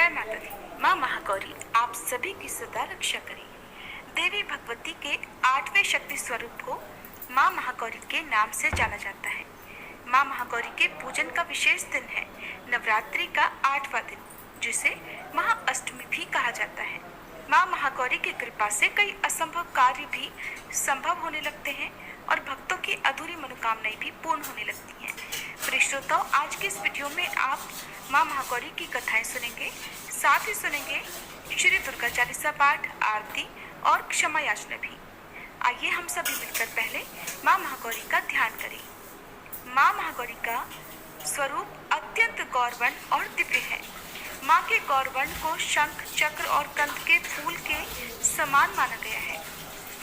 जय माता दी। माँ महागौरी आप सभी की सदा रक्षा करे। देवी भगवती के 8वें शक्ति स्वरूप को माँ महागौरी के नाम से जाना जाता है। माँ महागौरी के पूजन का विशेष दिन है नवरात्रि का 8वां दिन, जिसे महाअष्टमी भी कहा जाता है। माँ महागौरी की कृपा से कई असंभव कार्य भी संभव होने लगते हैं और भक्तों की अधूरी मनोकामनाएं भी पूर्ण होने लगती हैं। प्रिय श्रोताओ, आज की इस वीडियो में आप माँ महागौरी की कथाएं सुनेंगे, साथ ही सुनेंगे श्री दुर्गा चालीसा पाठ, आरती और क्षमा याचना भी। आइए हम सभी मिलकर पहले माँ महागौरी का ध्यान करें। माँ महागौरी का स्वरूप अत्यंत गौरवर्ण और दिव्य है। माँ के गौरवर्ण को शंख, चक्र और कंद के फूल के समान माना गया है।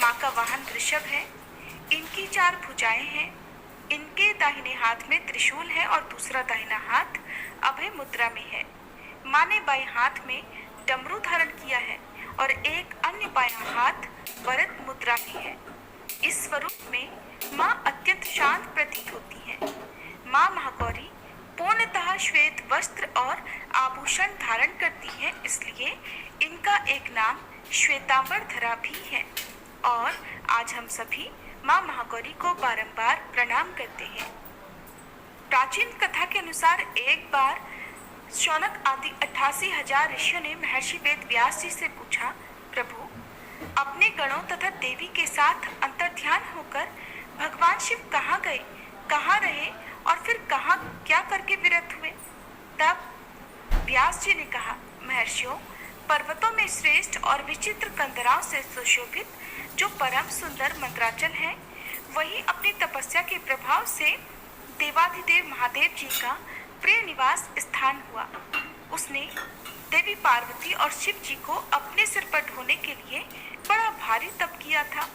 माँ का वाहन वृषभ है। इनकी 4 भुजाएं हैं। इनके दाहिने हाथ में त्रिशूल है और दूसरा दाहिना हाथ अभय मुद्रा में है। माँ ने बाएं हाथ में डमरू धारण किया है और एक अन्य बायां हाथ वरद मुद्रा में है। इस स्वरूप में माँ अत्यंत शांत प्रतीत होती है। माँ महागौरी पूर्णतः श्वेत वस्त्र और आभूषण धारण करती है, इसलिए इनका एक नाम श्वेतांबर धरा भी है। और आज हम सभी माँ महागौरी को बारंबार प्रणाम करते हैं। प्राचीन कथा के अनुसार एक बार शौनक आदि 88,000 ऋषियों ने महर्षि वेद व्यास जी से पूछा, प्रभु, अपने गणों तथा देवी के साथ अंतर्ध्यान होकर भगवान शिव कहाँ गए, कहाँ रहे और फिर कहाँ क्या करके विरत हुए? तब व्यास जी ने कहा, महर्षियों, पर्वतों में श्रेष्ठ और विचित्र कंदराओं से सुशोभित जो परम सुंदर मंत्राचल है, वही अपनी तपस्या के प्रभाव से देवाधिदेव महादेव जी का प्रिय निवास स्थान हुआ। उसने देवी पार्वती और शिव जी को अपने सिर पर ढोने के लिए बड़ा भारी तप किया था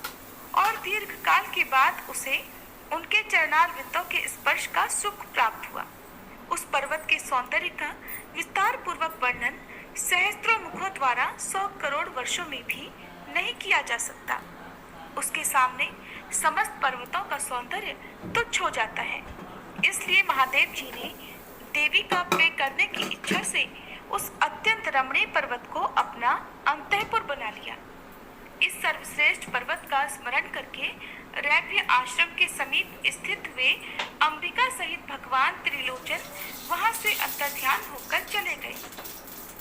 और दीर्घ काल के बाद उसे उनके चरणार विंदों के स्पर्श का सुख प्राप्त हुआ। उस पर्वत के सौंदर्य का विस्तार पूर्वक वर्णन सहस्त्रों मुखों द्वारा 100 करोड़ वर्षों में भी नहीं किया जा सकता। उसके सामने समस्त पर्वतों का सौंदर्य तुच्छ हो जाता है। इसलिए महादेव जी ने देवी का प्रिय करने की इच्छा से उस अत्यंत रमणीय पर्वत को अपना अंतःपुर बना लिया। इस सर्वश्रेष्ठ पर्वत का स्मरण करके रैभ्य आश्रम के समीप स्थित हुए अंबिका सहित भगवान त्रिलोचन वहां से अंतर्ध्यान होकर चले गए।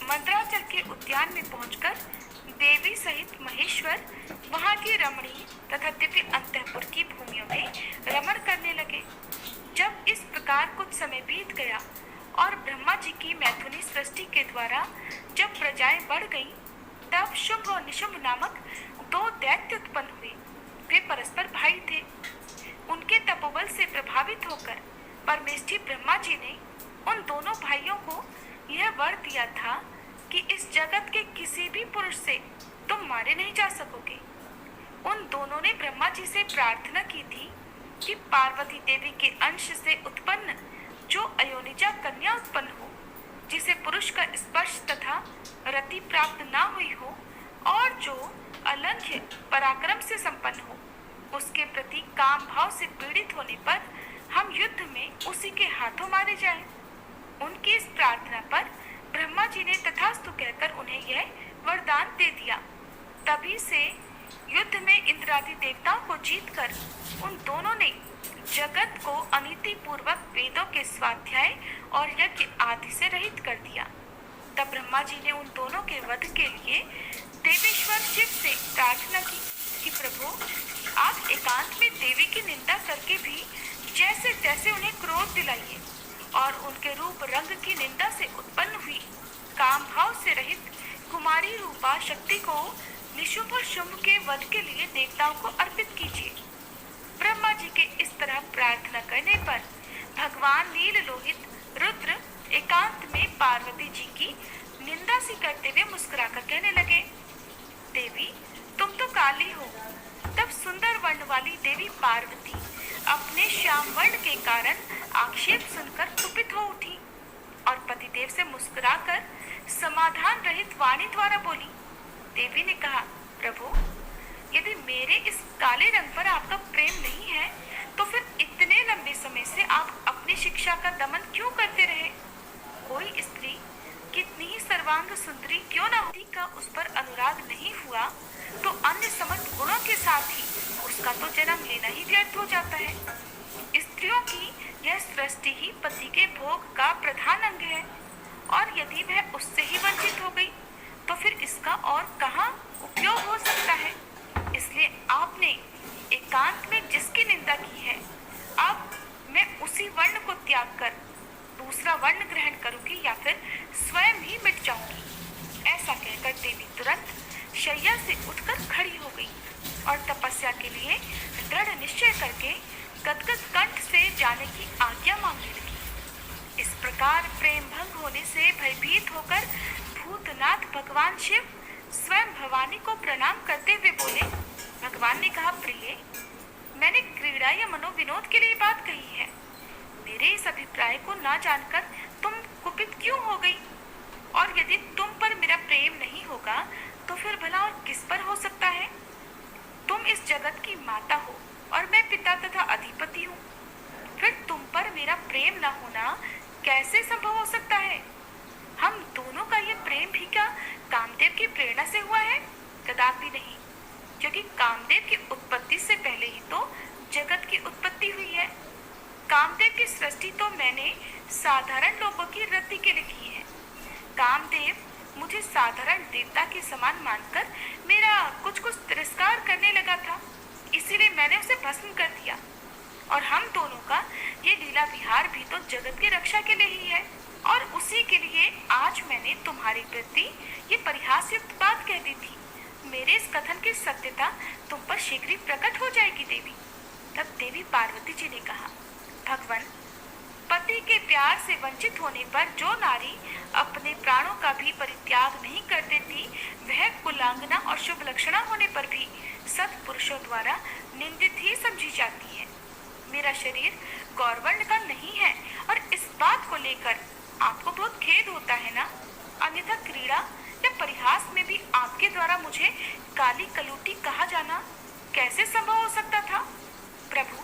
मंदराचल के उद्यान में पहुंचकर देवी सहित महेश्वर वहां की रमणीय तथा दिव्य अंतःपुर की भूमियों में रमण करने लगे। जब इस प्रकार कुछ समय बीत गया और ब्रह्मा जी की मैथुनी सृष्टि के द्वारा जब प्रजाएं बढ़ गईं, तब शुंभ और निशुंभ नामक 2 दैत्य उत्पन्न हुए। वे परस्पर भाई थे। उनके तपोबल से प्रभावित होकर परमेष्ठी ब्रह्मा जी ने उन दोनों भाइयों को यह वर दिया था कि इस जगत के किसी भी पुरुष से तुम मारे नहीं जा सकोगे। उन दोनों ने ब्रह्मा जी से प्रार्थना की थी कि पार्वती देवी के अंश से उत्पन्न जो अयोनिजा कन्या उत्पन्न हो, जिसे पुरुष का स्पर्श तथा रति प्राप्त ना हुई हो और जो अलंघ्य पराक्रम से संपन्न हो, उसके प्रति काम भाव से पीड़ित होने पर हम युद्ध में उसी के हाथों मारे जाएं। उनकी इस प्रार्थना पर ब्रह्मा जी ने तथास्तु कहकर उन्हें यह वरदान दे दिया। तभी से युद्ध में इंद्रादि देवताओं को जीतकर उन दोनों ने जगत को अनीति पूर्वक वेदों के स्वाध्याय और यज्ञ आदि से रहित कर दिया। तब ब्रह्मा जी ने उन दोनों के वध के लिए देवेश्वर शिव से प्रार्थना की कि प्रभु, आप एकांत में देवी की निंदा करके भी जैसे तैसे उन्हें क्रोध दिलाइए और उनके रूप रंग की निंदा से उत्पन्न हुई काम भाव से रहित कुमारी रूपा शक्ति को निशुंभ और शुंभ के वध के लिए देवताओं को अर्पित कीजिए। ब्रह्मा जी के इस तरह प्रार्थना करने पर भगवान नील लोहित रुद्र एकांत में पार्वती जी की निंदा सी करते हुए मुस्कुराकर कहने लगे, देवी, तुम तो काली हो। तब सुंदर वर्ण वाली देवी पार्वती अपने श्याम वर्ण के कारण आक्षेप सुनकर कुपित हो उठी और पतिदेव से मुस्कुराकर समाधान रहित वाणी द्वारा बोली। देवी ने कहा, प्रभु, यदि मेरे इस काले रंग पर आपका प्रेम नहीं है, तो फिर इतने लंबे समय से आप अपनी शिक्षा का दमन क्यों करते रहे? कोई स्त्री कितनी ही सर्वांग सुंदरी क्यों न होती का उस पर अनुराग नहीं हुआ तो अन्य समस्त गुणों के साथ ही उसका तो जन्म लेना ही व्यर्थ हो जाता है। स्त्रियों की यह सृष्टि ही पति के भोग का प्रधान अंग है और यदि वह उससे ही वंचित हो गई तो फिर इसका और कहाँ उपयोग हो सकता है। इसलिए आपने एकांत में जिसकी निंदा की है, अब मैं उसी वर्ण को त्याग कर दूसरा वर्ण ग्रहण करूंगी या फिर स्वयं ही मिट जाऊंगी। ऐसा कहकर देवी तुरंत शैया से उठकर खड़ी हो गई और तपस्या के लिए दृढ़ निश्चय करके गदगद कंठ से जाने की आज्ञा मांगने लगी। इस प्रकार प्रेम भंग होने से भयभीत होकर भूतनाथ भगवान शिव स्वयं भवानी को प्रणाम करते हुए बोले। भगवान ने कहा, प्रिय, मैंने क्रीड़ा या मनोविनोद के लिए बात कही है। मेरे इस अभिप्राय को ना जानकर तुम कुपित क्यों हो गई? और यदि तुम पर मेरा प्रेम नहीं होगा तो फिर भला और किस पर हो सकता है? तुम इस जगत की माता हो और मैं पिता तथा अधिपति हूँ। फिर तुम पर मेरा प्रेम न होना कैसे संभव हो सकता है? हम दोनों का ये प्रेम भी क्या कामदेव की प्रेरणा से हुआ है? कदापि नहीं, क्योंकि कामदेव की उत्पत्ति से पहले ही तो जगत की उत्पत्ति हुई है। कामदेव की सृष्टि तो मैंने साधारण लोगों की रति के लिए की है। कामदेव मुझे साधारण देवता के समान मानकर मेरा कुछ कुछ तिरस्कार करने लगा था, इसीलिए मैंने उसे भस्म कर दिया। और हम दोनों का ये लीला विहार भी तो जगत की रक्षा के लिए ही है और उसी के लिए आज मैंने तुम्हारे प्रति ये परिहासयुक्त बात कह दी थी। मेरे इस कथन की सत्यता तुम पर शीघ्र ही प्रकट हो जाएगी देवी। तब देवी पार्वती जी ने कहा, भगवान, पति के प्यार से वंचित होने पर जो नारी अपने प्राणों का भी परित्याग नहीं कर देती, वह कुलांगना और शुभ लक्षणा होने पर भी सत्पुरुषों द्वारा निंदित ही समझी जाती है। मेरा शरीर गौरवर्ण का नहीं है और इस बात को लेकर आपको बहुत खेद होता है ना? अन्यथा क्रीड़ा या परिहास में भी आपके द्वारा मुझे काली कलूटी कहा जाना कैसे संभव हो सकता था? प्रभु,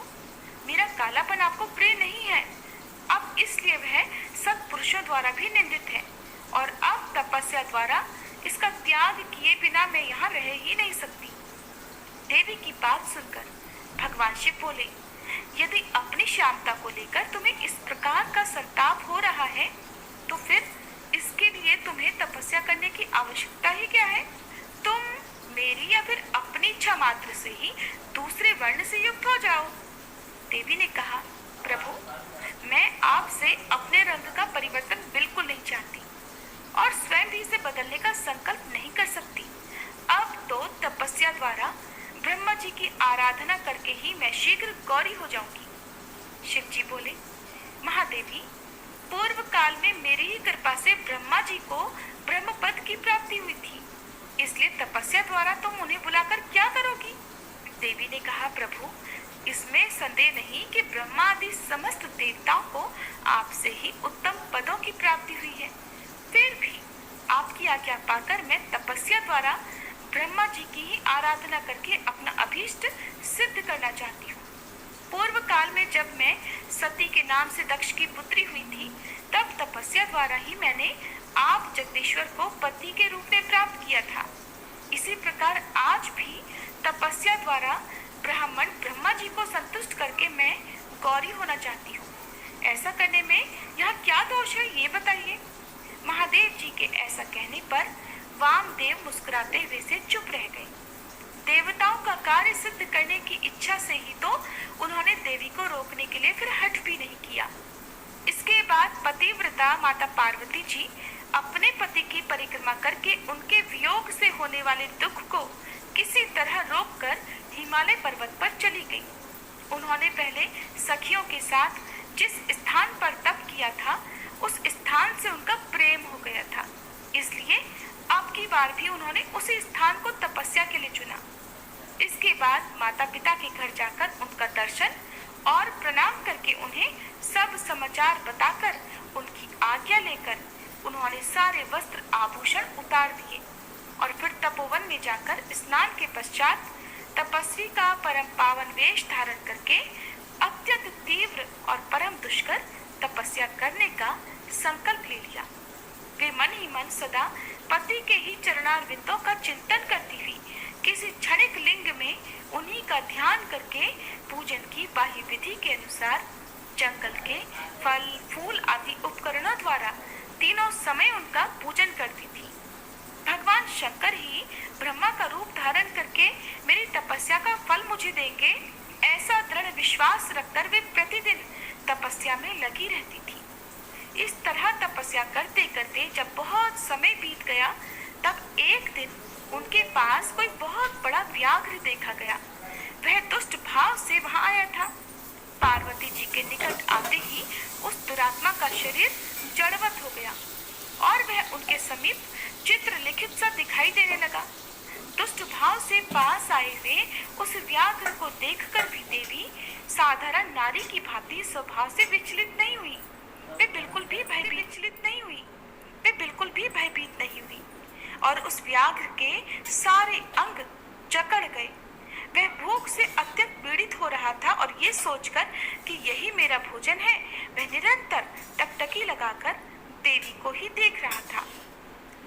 मेरा कालापन आपको प्रिय नहीं है। अब इसलिए वह सत्पुरुषों द्वारा भी निंदित है और अब तपस्या द्वारा इसका त्याग किए बिना मैं यहाँ रह ही नहीं सकती। देवी की बात सुनकर भगवान शिव बोले, यदि अपनी श्यामता को लेकर तुम्हें इस प्रकार का संताप हो रहा है तो फिर इसके लिए तुम्हें तपस्या करने की आवश्यकता ही क्या है? तुम मेरी या फिर अपनी इच्छा मात्र से ही दूसरे वर्ण से युक्त हो जाओ। देवी ने कहा, प्रभु, मैं आपसे अपने रंग का परिवर्तन बिल्कुल नहीं चाहती और स्वयं भी इसे बदलने का संकल्प नहीं कर सकती। अब तो तपस्या द्वारा ब्रह्मा जी की आराधना करके ही मैं शीघ्र गौरी हो जाऊंगी। शिव जी बोले, महादेवी, पूर्व काल में मेरी ही कृपा से ब्रह्मा जी को ब्रह्म पद की प्राप्ति हुई थी, इसलिए तपस्या द्वारा तुम उन्हें बुलाकर क्या करोगी? देवी ने कहा, प्रभु, इसमें संदेह नहीं कि ब्रह्मा आदि समस्त देवताओं को आपसे ही उत्तम पदों की प्राप्ति हुई है। फिर भी आपकी आज्ञा पाकर मैं तपस्या द्वारा ब्रह्मा जी की ही आराधना करके अपना अभीष्ट सिद्ध करना चाहती हूँ। पूर्व काल में जब मैं सती के नाम से दक्ष की पुत्री हुई थी, तब तपस्या द्वारा ही मैंने आप जगदीश्वर को पति के रूप में प्राप्त किया था। इसी प्रकार आज भी तपस्या द्वारा ब्राह्मण ब्रह्मा जी को संतुष्ट करके मैं गौरी होना चाहती हूँ। ऐसा करने में यहाँ क्या दोष है, ये बताइए। महादेव जी के ऐसा कहने पर वामदेव मुस्कुराते हुए से चुप रह गए। देवताओं का कार्य सिद्ध करने की इच्छा से ही तो उन्होंने देवी को रोकने के लिए फिर हठ भी नहीं किया। इसके बाद पतिव्रता माता पार्वती जी अपने पति की परिक्रमा करके उनके वियोग से होने वाले दुख को किसी तरह रोककर हिमालय पर्वत पर चली गई। उन्होंने पहले सखियों के साथ जिस स्थान पर तप किया था, उस स्थान से उनका प्रेम हो गया था, इसलिए अब की बार भी उन्होंने उसी स्थान को तपस्या के लिए चुना। इसके बाद माता पिता के घर जाकर उनका दर्शन और प्रणाम करके उन्हें सब समाचार बताकर उनकी आज्ञा लेकर उन्होंने सारे वस्त्र आभूषण उतार दिए और फिर तपोवन में जाकर स्नान के पश्चात तपस्वी का परम पावन वेश धारण करके अत्यंत तीव्र और परम दुष्कर तपस्या करने का संकल्प ले लिया। वे मन ही मन सदा पति के ही चरणारविंदों का चिंतन करती हुई किसी क्षणिक लिंग में उन्हीं का ध्यान करके पूजन की बाह्य विधि के अनुसार जंगल के फल फूल आदि उपकरणों द्वारा तीनों समय उनका पूजन करती थी। भगवान शंकर ही ब्रह्मा का रूप धारण करके मेरी तपस्या का फल मुझे देंगे, ऐसा दृढ़ विश्वास रखकर वे प्रतिदिन तपस्या में लगी रहती थी। इस तरह तपस्या करते करते जब बहुत समय बीत गया, तब एक दिन उनके पास कोई बहुत बड़ा व्याघ्र देखा गया। वह दुष्ट भाव से वहां आया था। पार्वती जी के निकट आते ही उस दुरात्मा का शरीर जड़वत हो गया और वह उनके समीप चित्र लिखित सा दिखाई देने लगा। दुष्ट भाव से पास आए हुए उस व्याघ्र को देखकर भी देवी साधारण नारी की भांति स्वभाव से विचलित नहीं हुई। वे बिल्कुल भी भयभीत नहीं हुई और उस व्याघ्र के सारे अंग जकड़ गए। वह भूख से अत्यंत पीड़ित हो रहा था और ये सोचकर कि यही मेरा भोजन है, वह निरंतर टकटकी लगाकर देवी को ही देख रहा था।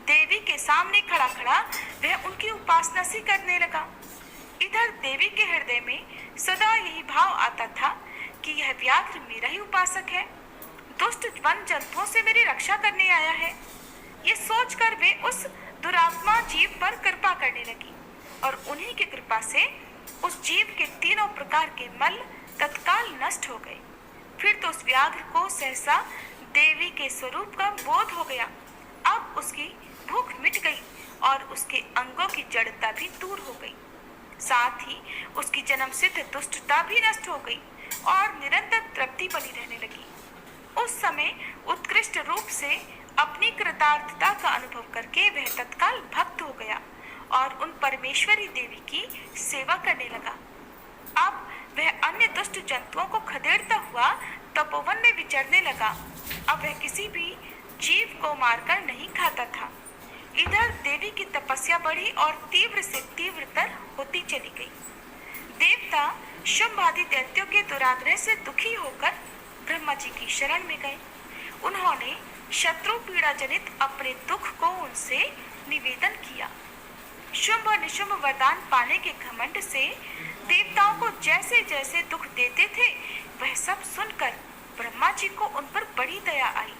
देवी के सामने खड़ा खड़ा वह उनकी उपासना सी करने लगा। इधर देवी के हृदय में सदा यही भाव आता था कि यह व्याघ्र मेरा ही उपासक है, दुष्ट वन जंतुओं से मेरी रक्षा करने आया है। ये सोचकर वे उस दुरात्मा जीव पर कृपा करने लगी और उन्हीं की कृपा से उस जीव के तीनों प्रकार के मल तत्काल नष्ट हो गए। फिर तो उस व्याघ्र को सहसा देवी के स्वरूप का बोध हो गया। अब उसकी भूख मिट गई और उसके अंगों की जड़ता भी दूर हो गई। साथ ही उसकी जन्म सिद्ध दुष्टता भी नष्ट हो गई और निरंतर तृप्ति बनी रहने लगी। उस समय उत्कृष्ट रूप से अपनी कृतार्थता का अनुभव करके वह तत्काल भक्त हो गया और उन परमेश्वरी देवी की सेवा करने लगा। अब वह अन्य दुष्ट जंतुओं को खदेड़ता हुआ तपोवन में विचरने लगा। अब वह किसी भी जीव को मारकर नहीं खाता था। इधर देवी की तपस्या बढ़ी और तीव्र से तीव्रतर होती चली गई। देवता शुंभ आदि दैत्यों के दुराग्रह से दुखी होकर ब्रह्मा जी की शरण में गए। उन्होंने शत्रु पीड़ा जनित अपने दुख को उनसे निवेदन किया। शुंभ और निशुंभ वरदान पाने के घमंड से देवताओं को जैसे जैसे दुख देते थे, वह सब सुनकर ब्रह्मा जी को उन पर बड़ी दया आई।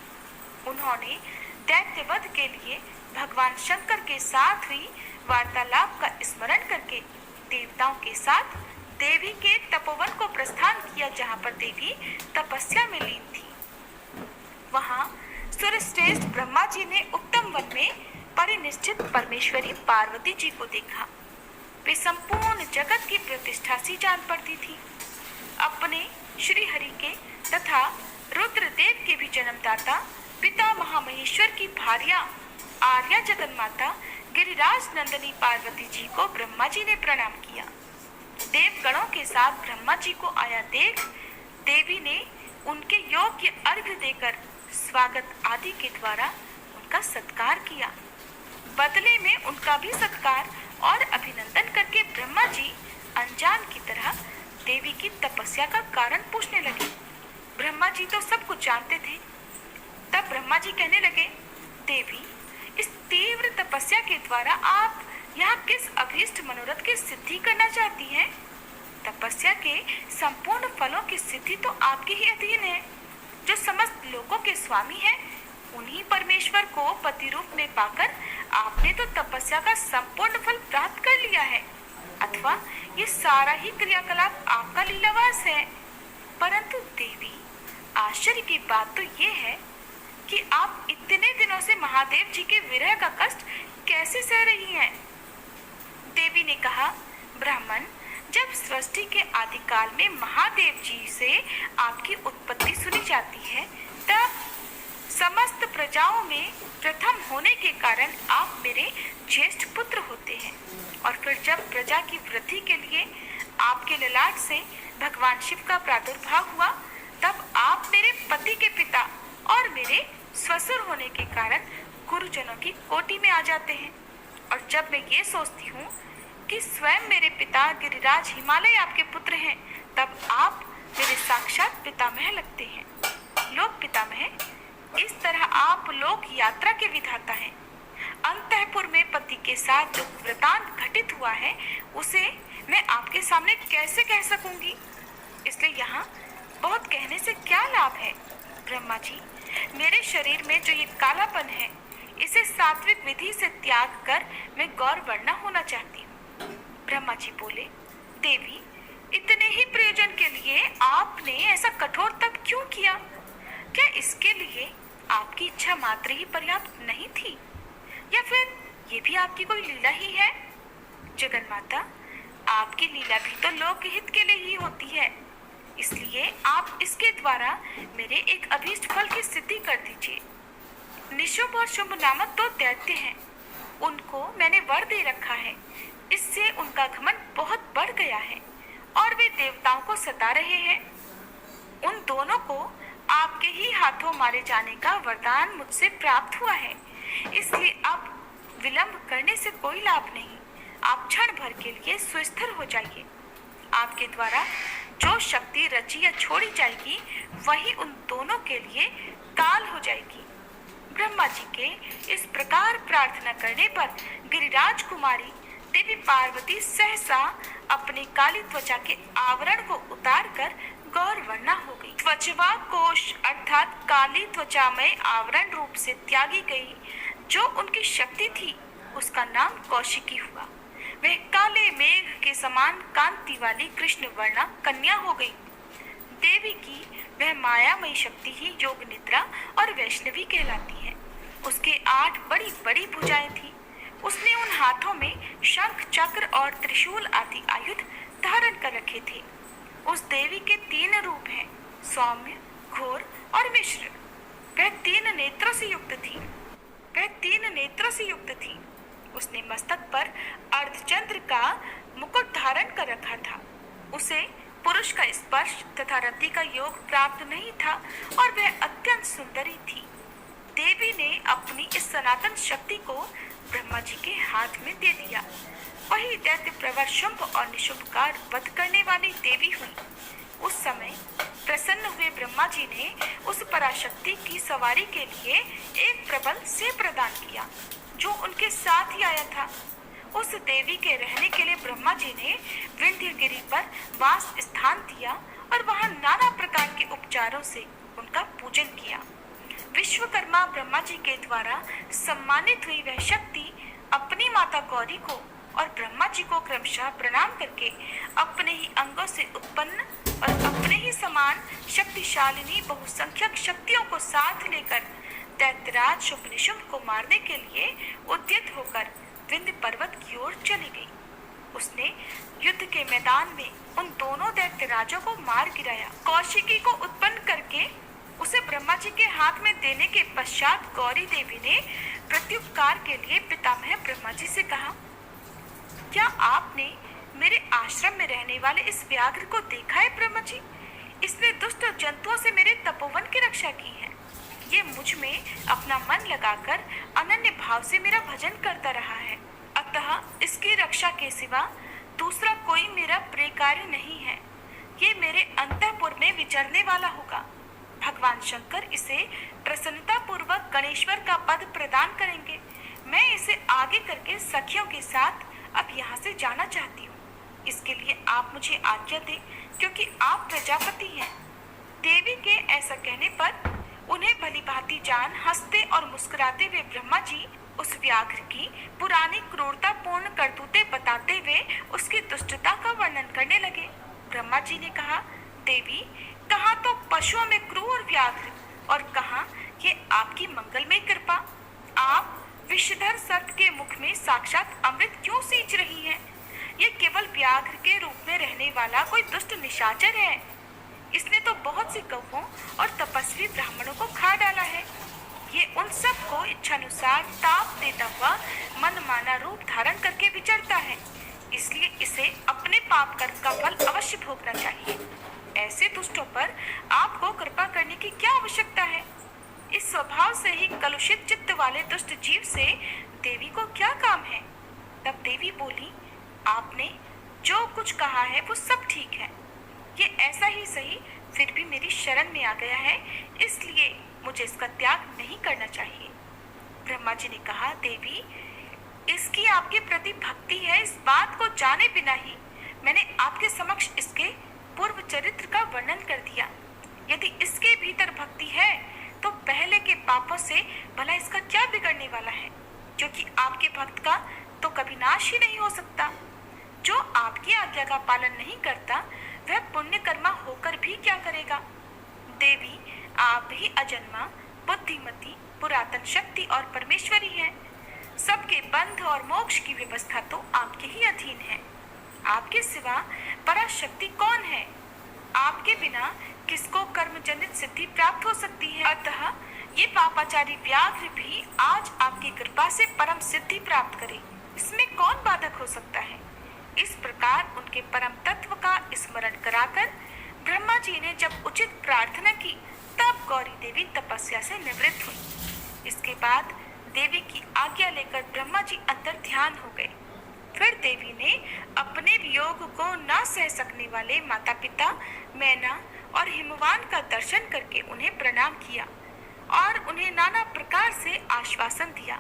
उन्होंने दैत्यवध के लिए भगवान शंकर के साथ हुई वार्तालाप का स्मरण करके देवताओं के साथ देवी के तपोवन को प्रस्थान किया, जहाँ पर देवी तपस्या में लीन थी। वहाँ सूर्यश्रेष्ठ ब्रह्मा जी ने उत्तम वन में परिनिष्ठित परमेश्वरी पार्वती जी को देखा। वे संपूर्ण जगत की प्रतिष्ठा सी जान पड़ती थी। अपने श्री हरि के तथा रुद्रदेव के भी जन्मदाता पिता महामहेश्वर की भार्या आर्या जगन्माता गिरिराज नंदनी पार्वती जी को ब्रह्मा जी ने प्रणाम किया। देवगणों के साथ ब्रह्मा जी को आया देख देवी ने उनके योग्य अर्घ्य देकर स्वागत आदि के द्वारा उनका सत्कार किया। बदले में उनका भी सत्कार और अभिनंदन करके ब्रह्मा जी अनजान की तरह देवी की तपस्या का कारण पूछने लगे। ब्रह्मा जी तो सब कुछ जानते थे। तब ब्रह्मा जी कहने लगे, देवी, इस तीव्र तपस्या के द्वारा आप यहाँ किस अभीष्ट मनोरथ की सिद्धि करना चाहती हैं? तपस्या के संपूर्ण फलों की सिद्धि तो आपके ही अधीन है। जो समस्त लोगों के स्वामी हैं, उन्हीं परमेश्वर को पति रूप में पाकर आपने तो तपस्या का संपूर्ण फल प्राप्त कर लिया है, अथवा ये सारा ही क्रियाकलाप आपका लीलावास है। परंतु देवी, आश्चर्य की बात तो ये है कि आप इतने दिनों से महादेव जी के विरह का कष्ट कैसे सह रही हैं? देवी ने कहा, ब्राह्मण, जब सृष्टि के आदिकाल में महादेव जी से आपकी उत्पत्ति सुनी जाती है, तब समस्त प्रजाओं में प्रथम होने के कारण आप मेरे ज्येष्ठ पुत्र होते हैं। और फिर जब प्रजा की वृद्धि के लिए आपके ललाट से भगवान शिव का प्रादुर्भाव हुआ, तब आप मेरे पति के पिता और मेरे ससुर होने के कारण गुरुजनों की कोटि में आ जाते हैं। और जब मैं ये सोचती हूँ कि स्वयं मेरे पिता गिरिराज हिमालय आपके पुत्र हैं, तब आप मेरे साक्षात पितामह लगते हैं। लोक पितामह, इस तरह आप लोक यात्रा के विधाता हैं। अंतःपुर में पति के साथ जो वृतांत घटित हुआ है उसे मैं आपके सामने कैसे कह सकूंगी, इसलिए यहाँ बहुत कहने से क्या लाभ है। ब्रह्मा जी, मेरे शरीर में जो ये कालापन है इसे सात्विक विधि से त्याग कर मैं गौर वर्णा होना चाहती हूँ। ब्रह्मा जी बोले, देवी, इतने ही प्रयोजन के लिए आपने ऐसा कठोर तप क्यों किया? क्या इसके लिए आपकी इच्छा मात्र ही पर्याप्त नहीं थी, या फिर ये भी आपकी कोई लीला ही है? जगन्माता, आपकी लीला भी तो लोकहित के लिए ही होती है, इसलिए आप इसके द्वारा मेरे एक अभीष्ट फल की सिद्धि कर दीजिए। निशुंभ और शुंभ नामक दो दैत्य हैं, उनको मैंने वर दे रखा है, इससे उनका घमंड बहुत बढ़ गया है और वे देवताओं को सता रहे हैं। उन दोनों को आपके ही हाथों मारे जाने का वरदान मुझसे प्राप्त हुआ है, इसलिए अब विलंब करने से कोई लाभ नहीं। आप क्षण भर के लिए सुस्थिर हो जाइए। आपके द्वारा जो शक्ति रची या छोड़ी जाएगी वही उन दोनों के लिए काल हो जाएगी। ब्रह्मा जी के इस प्रकार प्रार्थना करने पर गिरिराज कुमारी देवी पार्वती सहसा अपने काली त्वचा के आवरण को उतार कर गौर वर्णा हो गई। त्वचवा कोश अर्थात काली त्वचा में आवरण रूप से त्यागी गई जो उनकी शक्ति थी, उसका नाम कौशिकी हुआ। वह काले मेघ के समान कांति वाली कृष्ण वर्णा कन्या हो गई। देवी की वह मायामयी शक्ति ही योग निद्रा और वैष्णवी कहलाती है। उसके 8 बड़ी बड़ी भुजाएं थी। उसने उन हाथों में शंख, चक्र और त्रिशूल आदि आयुध धारण कर रखे थे। उस देवी के 3 रूप हैं, सौम्य, घोर और मिश्र। वह 3 नेत्रों से युक्त थी। उसने मस्तक पर अर्धचंद्र का मुकुट धारण कर रखा था। उसे पुरुष का स्पर्श तथा रति का योग प्राप्त नहीं था और वह अत्यंत सुंदरी थी। देवी ने अपनी इस सनातन शक्ति को ब्रह्मा जी के हाथ में दे दिया। वही दैत्य प्रवर शुंभ और निशुंभ का वध करने वाली देवी हुई। उस समय प्रसन्न हुए ब्रह्मा जी ने उस पराशक्ति की सवारी के लिए एक प्रबल से प्रदान किया जो उनके साथ ही आया था। उस देवी के रहने के लिए ब्रह्मा जी ने विंध्यगिरि पर वास स्थान दिया और वहां नाना प्रकार के उपचारों से उनका पूजन किया। विश्वकर्मा ब्रह्मा जी के द्वारा सम्मानित हुई वह शक्ति अपनी माता गौरी को और ब्रह्मा जी को क्रमशः प्रणाम करके अपने ही अंगों से उत्पन्न और अपने ही समान शक्तिशालिनी बहुसंख्यक शक्तियों को साथ लेकर दैत्यराज शुंभ निशुंभ को मारने के लिए उद्यत होकर विंध्य पर्वत की ओर चली गई। उसने युद्ध के मैदान में उन दोनों दैत्यराजों को मार गिराया। कौशिकी को उत्पन्न करके उसे ब्रह्मा जी के हाथ में देने के पश्चात गौरी देवी ने प्रत्युपकार के लिए पितामह ब्रह्मा जी से कहा, क्या आपने मेरे आश्रम में रहने वाले इस व्याघ्र को देखा है ब्रह्मा जी? इसने दुष्ट जंतुओं से मेरे तपोवन की रक्षा की है। ये मुझ में अपना मन लगाकर अनन्य भाव से मेरा भजन करता रहा है, अतः इसकी रक्षा के सिवा दूसरा कोई मेरा प्रिय कार्य नहीं है। ये मेरे अंतःपुर में विचरने वाला होगा। भगवान शंकर इसे प्रसन्नता पूर्वक गणेश्वर का पद प्रदान करेंगे। मैं इसे आगे करके सखियों के साथ अब यहाँ से जाना चाहती हूँ। इसके लिए आप मुझे आज्ञा दें, क्योंकि आप प्रजापति हैं। देवी के ऐसा कहने पर उन्हें भली भांति जान हंसते और मुस्कुराते हुए ब्रह्मा जी उस व्याघ्र की पुरानी क्रूरतापूर्ण करतूतें बताते हुए उसकी दुष्टता का वर्णन करने लगे। ब्रह्मा जी ने कहा, देवी, कहाँ तो पशुओं में क्रूर व्याघ्र और कहाँ ये आपकी मंगलमय कृपा। आप विषधर सर्प के मुख में साक्षात अमृत क्यों सींच रही हैं? ये केवल व्याघ्र के रूप में रहने वाला कोई दुष्ट निशाचर है। इसने तो बहुत सी गौओं और तपस्वी ब्राह्मणों को खा डाला है। ये उन सब को इच्छानुसार ताप देता हुआ मनमाना रूप धारण करके विचरता है, इसलिए इसे अपने पाप कर्म का फल अवश्य भोगना चाहिए। ऐसे दुष्टों पर आपको कृपा करने की क्या आवश्यकता है? इस स्वभाव से ही कलुषित चित्त वाले दुष्ट जीव से देवी को क्या काम है? तब देवी बोली, आपने जो कुछ कहा है वो सब ठीक है। ये ऐसा ही सही फिर भी मेरी शरण में आ गया है, इसलिए मुझे इसका त्याग नहीं करना चाहिए। ब्रह्मा जी ने कहा, देवी, इसकी आपके प्रति भक्ति है, इस बात को जाने बिना ही मैंने आपके समक्ष इसके पूर्व चरित्र का वर्णन कर दिया। यदि इसके भीतर भक्ति है तो पहले के पापों से भला इसका क्या बिगड़ने वाला है, क्योंकि आपके भक्त का तो कभी नाश ही नहीं हो सकता। जो आपकी आज्ञा का पालन नहीं करता वह पुण्य कर्मा होकर भी क्या करेगा। देवी, आप ही अजन्मा, बुद्धिमती, पुरातन शक्ति और परमेश्वरी हैं। सबके बंध और मोक्ष की व्यवस्था तो आपके ही अधीन है। आपके सिवा पराशक्ति कौन है? आपके बिना किसको कर्मजनित सिद्धि प्राप्त हो सकती है? अतः ये पापाचारी व्याघ्र भी आज आपकी कृपा से परम सिद्धि प्राप्त करे, इसमें कौन बाधक हो सकता है। इस प्रकार उनके परम तत्व का स्मरण कराकर ब्रह्मा जी ने जब उचित प्रार्थना की तब गौरी देवी तपस्या से निवृत्त हुई। इसके बाद देवी की आज्ञा लेकर ब्रह्मा जी अंतर ध्यान हो गए। फिर देवी ने अपने वियोग को न सह सकने वाले माता पिता मैना और हिमवान का दर्शन करके उन्हें प्रणाम किया और उन्हें नाना प्रकार से आश्वासन दिया।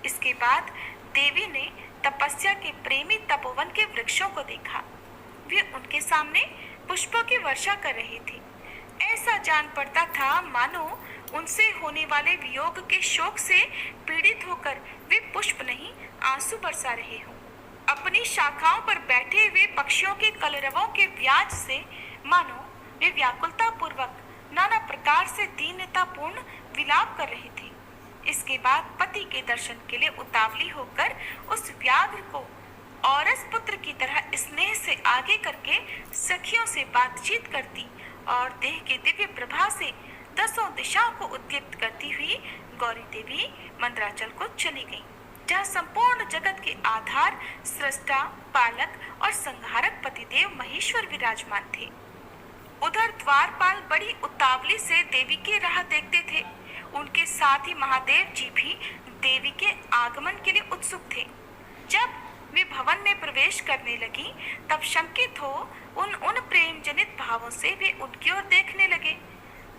इसके बाद देवी ने तपस्या के प्रेमी तपोवन के वृक्षों को देखा। वे उनके सामने पुष्पों की वर्षा कर रहे थे। ऐसा जान पड़ता था मानो उनसे होने वाले वियोग के शोक से पीड़ित होकर वे पुष्प नहीं आंसू बरसा रहे हों। अपनी शाखाओं पर बैठे हुए पक्षियों के कलरवों के व्याज से मानो वे व्याकुलता पूर्वक नाना प्रकार से दीनतापूर्ण विलाप कर रहे थे। इसके बाद पति के दर्शन के लिए उतावली होकर उस व्याघ्र को औरस पुत्र की तरह स्नेह से आगे करके सखियों से बातचीत करती और देह के दिव्य प्रभा से दसों दिशाओं को उद्दीप्त करती हुई गौरी देवी मंदराचल को चली गई, जहाँ संपूर्ण जगत के आधार, सृष्टा, पालक और संहारक पतिदेव महेश्वर विराजमान थे। उधर द्वारपाल बड़ी उतावली से देवी की राह देखते थे। उनके साथ ही महादेव जी भी देवी के आगमन के लिए उत्सुक थे। जब वे भवन में प्रवेश करने लगी तब शंकित हो उन प्रेम जनित भावों से वे उनकी ओर देखने लगे।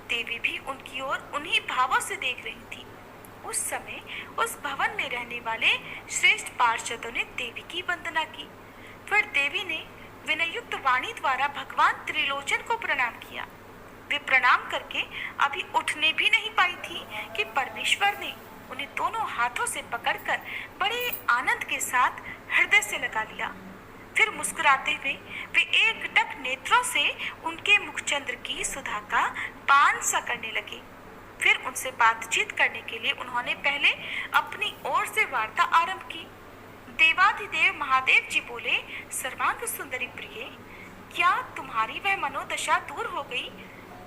देवी भी उनकी ओर उन्हीं भावों से देख रही थी। उस समय उस भवन में रहने वाले श्रेष्ठ पार्षदों ने देवी की वंदना की। फिर देवी ने विनयुक्त वाणी द्वारा भगवान त्रिलोचन को प्रणाम किया। वे प्रणाम करके अभी उठने भी नहीं पाई थी कि परमेश्वर ने उन्हें दोनों हाथों से पकड़कर बड़े आनंद के साथ हृदय से लगा लिया। फिर मुस्कुराते हुए वे एकटक नेत्रों से उनके मुखचंद्र की सुधा का पान सा करने लगे। फिर उनसे बातचीत करने के लिए उन्होंने पहले अपनी ओर से वार्ता आरंभ की। देवाधिदेव महादेव जी बोले, सर्वांग सुंदरी प्रिय, क्या तुम्हारी वह मनोदशा दूर हो गई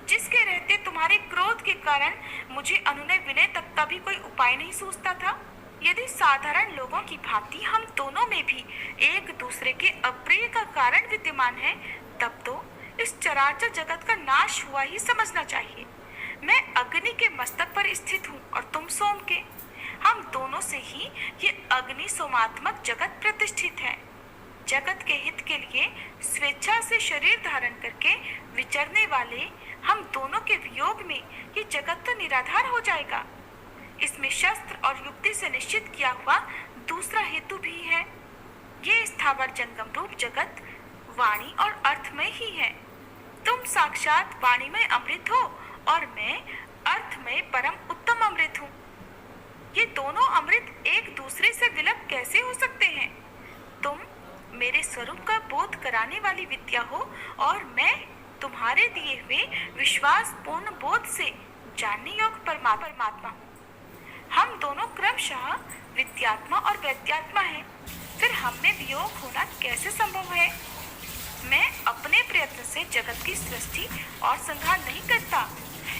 जिसके रहते तुम्हारे क्रोध के कारण मुझे अनुनय विनय तक का भी कोई उपाय नहीं सूझता था? यदि साधारण लोगों की भांति हम दोनों में भी एक दूसरे के अप्रिय का कारण विद्यमान है, तब तो इस चराचर जगत का नाश हुआ ही समझना चाहिए। मैं अग्नि के मस्तक पर स्थित हूँ और तुम सोम के। हम दोनों से ही ये अग्नि सोमात्मक जगत प्रतिष्ठित है। जगत के हित के लिए स्वेच्छा से शरीर धारण करके विचरने वाले हम दोनों के वियोग में ये जगत तो निराधार हो जाएगा। इसमें शस्त्र और युक्ति से निश्चित किया हुआ दूसरा हेतु भी है। ये स्थावर जंगम रूप जगत वाणी और अर्थमय ही है। तुम साक्षात वाणीमय अमृत हो और मैं अर्थमय परम उत्तम अमृत हूँ। ये दोनों अमृत एक दूसरे से विलग कैसे हो सकते हैं? तुम मेरे स्वरूप का बोध कराने वाली विद्या हो और मैं तुम्हारे दिए हुए विश्वास पूर्ण बोध से जानने योग्य परमात्मा हूँ। हम दोनों क्रमशः विद्यात्मा और वैद्यात्मा हैं। फिर हम में वियोग होना कैसे संभव है? मैं अपने प्रयत्न से जगत की सृष्टि और संहार नहीं करता।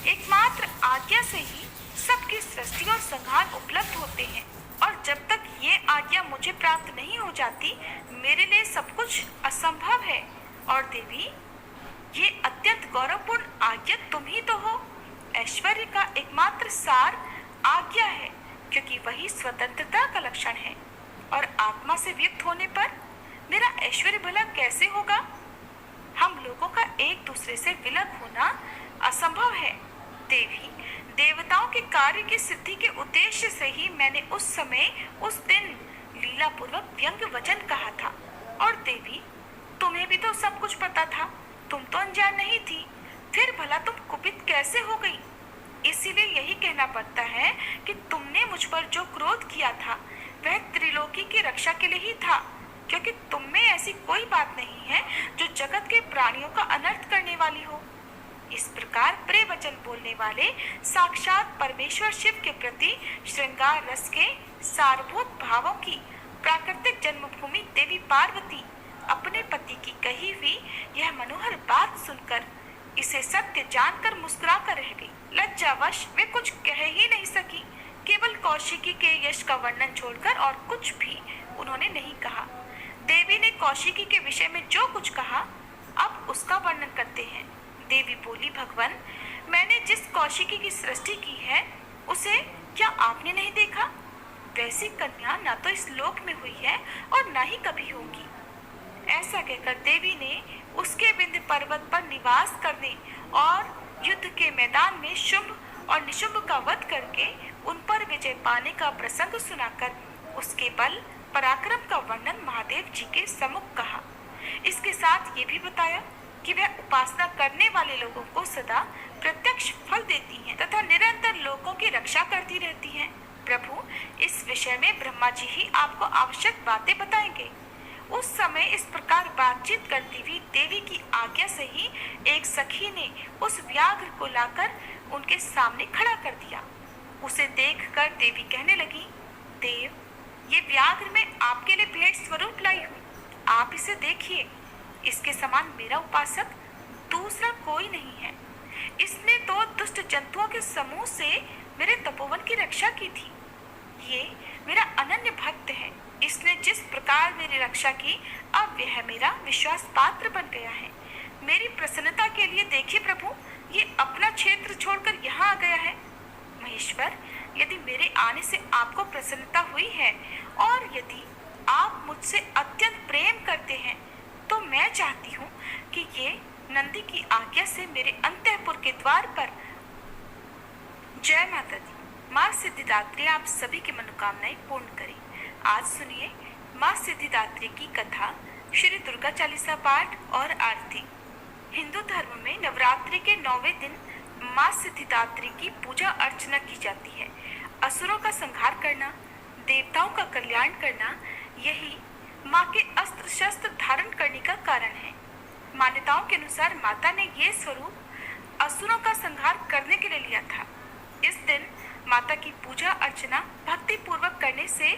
एकमात्र आज्ञा से ही सबकी सृष्टि और संहार उपलब्ध होते हैं, और जब तक ये आज्ञा मुझे प्राप्त नहीं हो जाती मेरे लिए सब कुछ असंभव है। और देवी, ये अत्यंत गौरवपूर्ण आज्ञा तुम ही तो हो। ऐश्वर्य का एकमात्र सार आज्ञा है, क्योंकि वही स्वतंत्रता का लक्षण है, और आत्मा से वियुक्त होने पर मेरा ऐश्वर्य भला कैसे होगा? हम लोगों का एक दूसरे से विलग होना असंभव है। देवी, देवताओं के कार्य की सिद्धि के उद्देश्य से ही मैंने उस समय उस दिन लीला पूर्वक व्यंग्य वचन कहा था। और देवी, तुम्हें भी तो सब कुछ पता था, तुम तो अनजान नहीं थी, फिर भला तुम कुपित कैसे हो गई? इसीलिए यही कहना पड़ता है कि तुमने मुझ पर जो क्रोध किया था वह त्रिलोकी की रक्षा के लिए ही था, क्योंकि तुम में ऐसी कोई बात नहीं है जो जगत के प्राणियों का अनर्थ करने वाली हो। इस प्रकार प्रिय वचन बोलने वाले साक्षात परमेश्वर शिव के प्रति श्रृंगार रस के सारभूत भावों की प्राकृतिक जन्मभूमि देवी पार्वती अपने पति की कही हुई यह मनोहर बात सुनकर इसे सत्य जानकर मुस्कुरा कर रह गई। लज्जावश वे कुछ कह ही नहीं सकी, केवल कौशिकी के यश का वर्णन छोड़कर और कुछ भी उन्होंने नहीं कहा। देवी ने कौशिकी के विषय में जो कुछ कहा अब उसका वर्णन करते हैं। देवी बोली, भगवान, मैंने जिस कौशिकी की सृष्टि की है उसे क्या आपने नहीं देखा? वैसी कन्या न तो इस लोक में हुई है और न ही कभी होगी। ऐसा कहकर देवी ने उसके विंध्य पर्वत पर निवास करने और युद्ध के मैदान में शुंभ और निशुंभ का वध करके उन पर विजय पाने का प्रसंग सुनाकर उसके बल पराक्रम का वर्णन महादेव जी के सम्मुख कहा। इसके साथ ये भी बताया कि वह उपासना करने वाले लोगों को सदा प्रत्यक्ष फल देती हैं तथा निरंतर लोगों की रक्षा करती रहती हैं। प्रभु, इस विषय में ब्रह्मा जी ही आपको आवश्यक बातें बताएंगे। उस समय इस प्रकार बातचीत करती हुई देवी की आज्ञा से ही एक सखी ने उस व्याघ्र को लाकर उनके सामने खड़ा कर दिया। उसे देखकर देवी कहने लगी, देव, ये व्याघ्र मैं आपके लिए भेंट स्वरूप लाई हूँ, आप इसे देखिए। इसके समान मेरा उपासक दूसरा कोई नहीं है। इसने तो दुष्ट जंतुओं के समूह से मेरे तपोवन की रक्षा की थी। ये मेरा अनन्य भक्त है। इसने जिस प्रकार मेरी रक्षा की, अब यह मेरा विश्वास पात्र बन गया है। मेरी प्रसन्नता के लिए देखिए प्रभु, ये अपना क्षेत्र छोड़कर यहाँ आ गया है। महेश्वर, यदि मेरे आने से आपको प्रसन्नता हुई है और यदि आप मुझसे अत्यंत प्रेम करते हैं तो मैं चाहती हूँ कि ये नंदी की आज्ञा से मेरे अंतःपुर के द्वार पर। जय माता दी। माँ सिद्धिदात्री आप सभी की मनोकामनाएं पूर्ण करे। आज सुनिए माँ सिद्धिदात्री की कथा, श्री दुर्गा चालीसा पाठ और आरती। हिंदू धर्म में नवरात्रि के 9वें दिन माँ सिद्धिदात्री की पूजा अर्चना की जाती है। असुरों का संहार करना, देवताओं का कल्याण करना, यही माँ के अस्त्र शस्त्र धारण करने का कारण है। मान्यताओं के अनुसार माता ने ये स्वरूप असुरों का संहार करने के लिए लिया था। इस दिन माता की पूजा अर्चना भक्ति पूर्वक करने से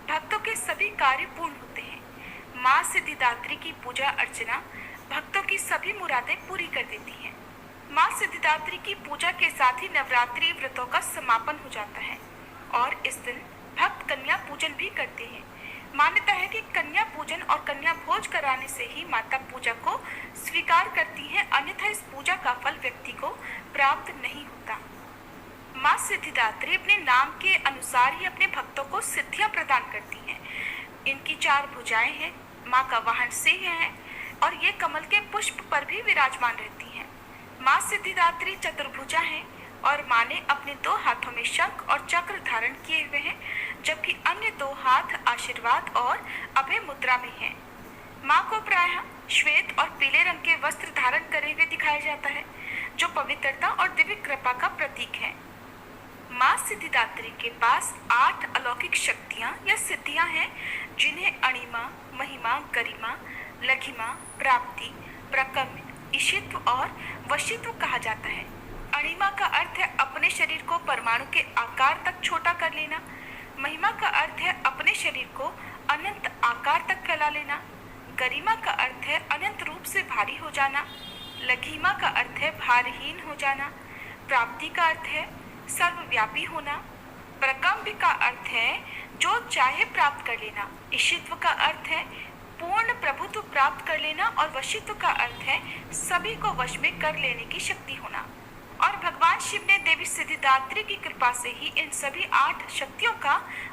भक्तों के सभी कार्य पूर्ण होते हैं। माँ सिद्धिदात्री की पूजा अर्चना भक्तों की सभी मुरादें पूरी कर देती हैं। माँ सिद्धिदात्री की पूजा के साथ ही नवरात्रि व्रतों का समापन हो जाता है और इस दिन भक्त कन्या पूजन भी करते हैं। मान्यता है कि कन्या पूजन और कन्या भोज कराने से ही माता पूजा को स्वीकार करती हैं, अन्यथा इस पूजा का फल व्यक्ति को प्राप्त नहीं होता। माँ सिद्धिदात्री अपने नाम के अनुसार ही अपने भक्तों को सिद्धियां प्रदान करती हैं। इनकी 4 भुजाएं हैं, माँ का वाहन सिंह है और ये कमल के पुष्प पर भी विराजमान रहती हैं। माँ सिद्धिदात्री चतुर्भुजा है और माँ ने अपने 2 हाथों में शंख और चक्र धारण किए हुए हैं, जबकि अन्य 2 हाथ आशीर्वाद और अभय मुद्रा में हैं। माँ को प्रायः श्वेत और पीले रंग के वस्त्र धारण करे हुए दिखाया जाता है, जो पवित्रता और दिव्य कृपा का प्रतीक है। माँ सिद्धिदात्री के पास 8 अलौकिक शक्तियाँ या सिद्धियाँ हैं, जिन्हें अणिमा, महिमा, गरिमा, लघिमा, प्राप्ति, प्रकम्य, ईशित्व और वशित्व कहा जाता है। अणिमा का अर्थ है अपने शरीर को परमाणु के आकार तक छोटा कर लेना। महिमा का अर्थ है अपने शरीर को अनंत आकार तक फैला लेना। गरिमा का अर्थ है अनंत रूप से भारी हो जाना। लघिमा का अर्थ है भारहीन हो जाना। प्राप्ति का अर्थ है सर्वव्यापी होना। प्रकम्भ का अर्थ है जो चाहे प्राप्त कर लेना। ईशित्व का अर्थ है पूर्ण प्रभुत्व प्राप्त कर लेना और वशित्व का अर्थ है सभी को वश में कर लेने की शक्ति होना। और भगवान शिव ने देवी सिद्धिदात्री की कृपा से ही इन सभी 8 शक्तियों का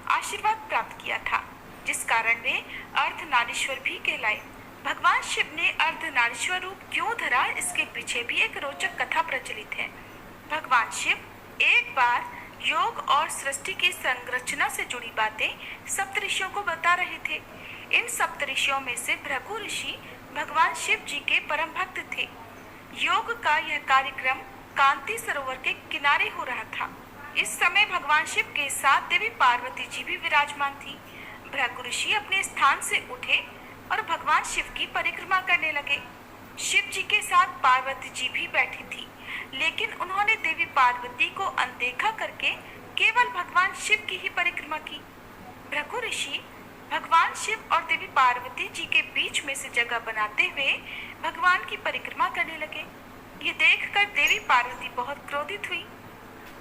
आशीर्वाद प्राप्त किया था, जिस कारण वे अर्धनारीश्वर भी कहलाए। भगवान शिव ने अर्धनारीश्वर रूप क्यों धरा, इसके पीछे भी एक रोचक कथा प्रचलित है। भगवान शिव एक बार योग और सृष्टि की संरचना से जुड़ी बातें सप्तऋषियों को बता रहे थे। इन सप्तऋषियों में से भृगु ऋषि भगवान शिव जी के परम भक्त थे। योग का यह कार्यक्रम कांति सरोवर के किनारे हो रहा था। इस समय भगवान शिव के साथ देवी पार्वती जी भी विराजमान थी। भृगु ऋषि अपने स्थान से उठे और भगवान शिव की परिक्रमा करने लगे। शिव जी के साथ पार्वती जी भी बैठी थी, लेकिन उन्होंने देवी पार्वती को अनदेखा करके केवल भगवान शिव की ही परिक्रमा की। भृगु ऋषि भगवान शिव और देवी पार्वती जी के बीच में से जगह बनाते हुए भगवान की परिक्रमा करने लगे। ये देखकर देवी पार्वती बहुत क्रोधित हुई।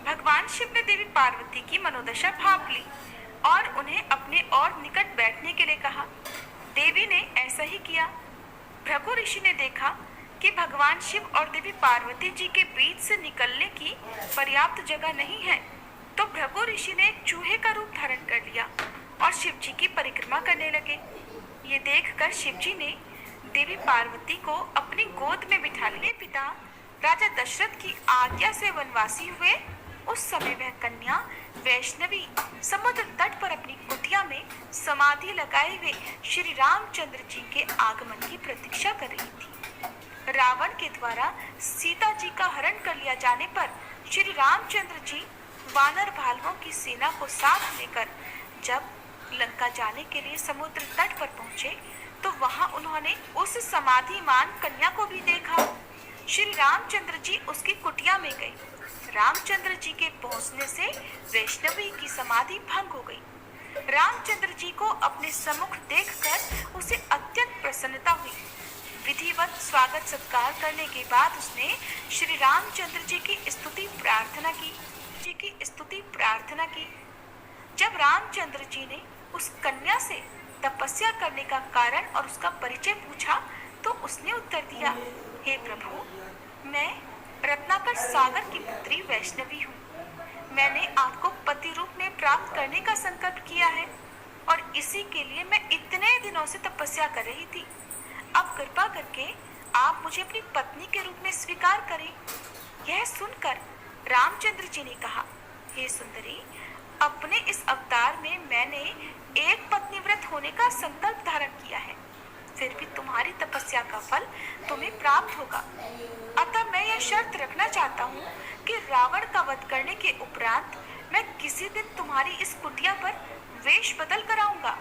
भगवान शिव ने देवी पार्वती की मनोदशा भांप ली और उन्हें अपने और निकट बैठने के लिए कहा। देवी ने ऐसा ही किया। भृगु ऋषि ने देखा कि भगवान शिव और देवी पार्वती जी के बीच से निकलने की पर्याप्त जगह नहीं है, तो भृगु ऋषि ने एक चूहे का रूप धारण कर लिया और शिव जी की परिक्रमा करने लगे। ये देखकर शिव जी ने देवी पार्वती को अपनी गोद में बिठा लिए। पिता राजा दशरथ की आज्ञा से वनवासी हुए। उस समय वह कन्या वैष्णवी समुद्र तट पर अपनी कुटिया में समाधि लगाए हुए श्री रामचंद्र जी के आगमन की प्रतीक्षा कर रही थी। रावण के द्वारा सीता जी का हरण कर लिया जाने पर श्री रामचंद्र जी वानर भालुओं की सेना को साथ लेकर जब लंका जाने के लिए समुद्र तट पर पहुंचे, तो वहां उन्होंने उस समाधिमान कन्या को भी देखा। श्री रामचंद्र जी उसकी कुटिया में गए। रामचंद्र जी के पहुंचने से वैष्णवी की समाधि भंग हो गई। रामचंद्र जी को अपने सम्मुख देखकर उसे अत्यंत प्रसन्नता हुई। विधिवत स्वागत सत्कार करने के बाद उसने श्री रामचंद्र जी की स्तुति प्रार्थना की। जब रामचंद्र जी ने उस कन्या से तपस्या करने का कारण और उसका परिचय पूछा, तो उसने उत्तर दिया, हे प्रभु, मैं रत्नाकर सागर की पुत्री वैष्णवी हूँ। मैंने आपको पति रूप में प्राप्त करने का संकल्प किया है और इसी के लिए मैं इतने दिनों से तपस्या कर रही थी। अब कृपा करके आप मुझे अपनी पत्नी के रूप में स्वीकार करें। यह सुनकर रामचंद्र जी ने कहा, हे सुंदरी, अपने इस अवतार में मैंने एक पत्नी व्रत होने का संकल्प धारण किया है, फिर भी तुम्हारी तपस्या का फल तुम्हें प्राप्त होगा। अतः मैं यह शर्त रखना चाहता हूँ कि रावण का वध करने के उपरांत मैं किसी दिन तुम्हारी इस कुटिया पर वेश बदल कर आऊंगा।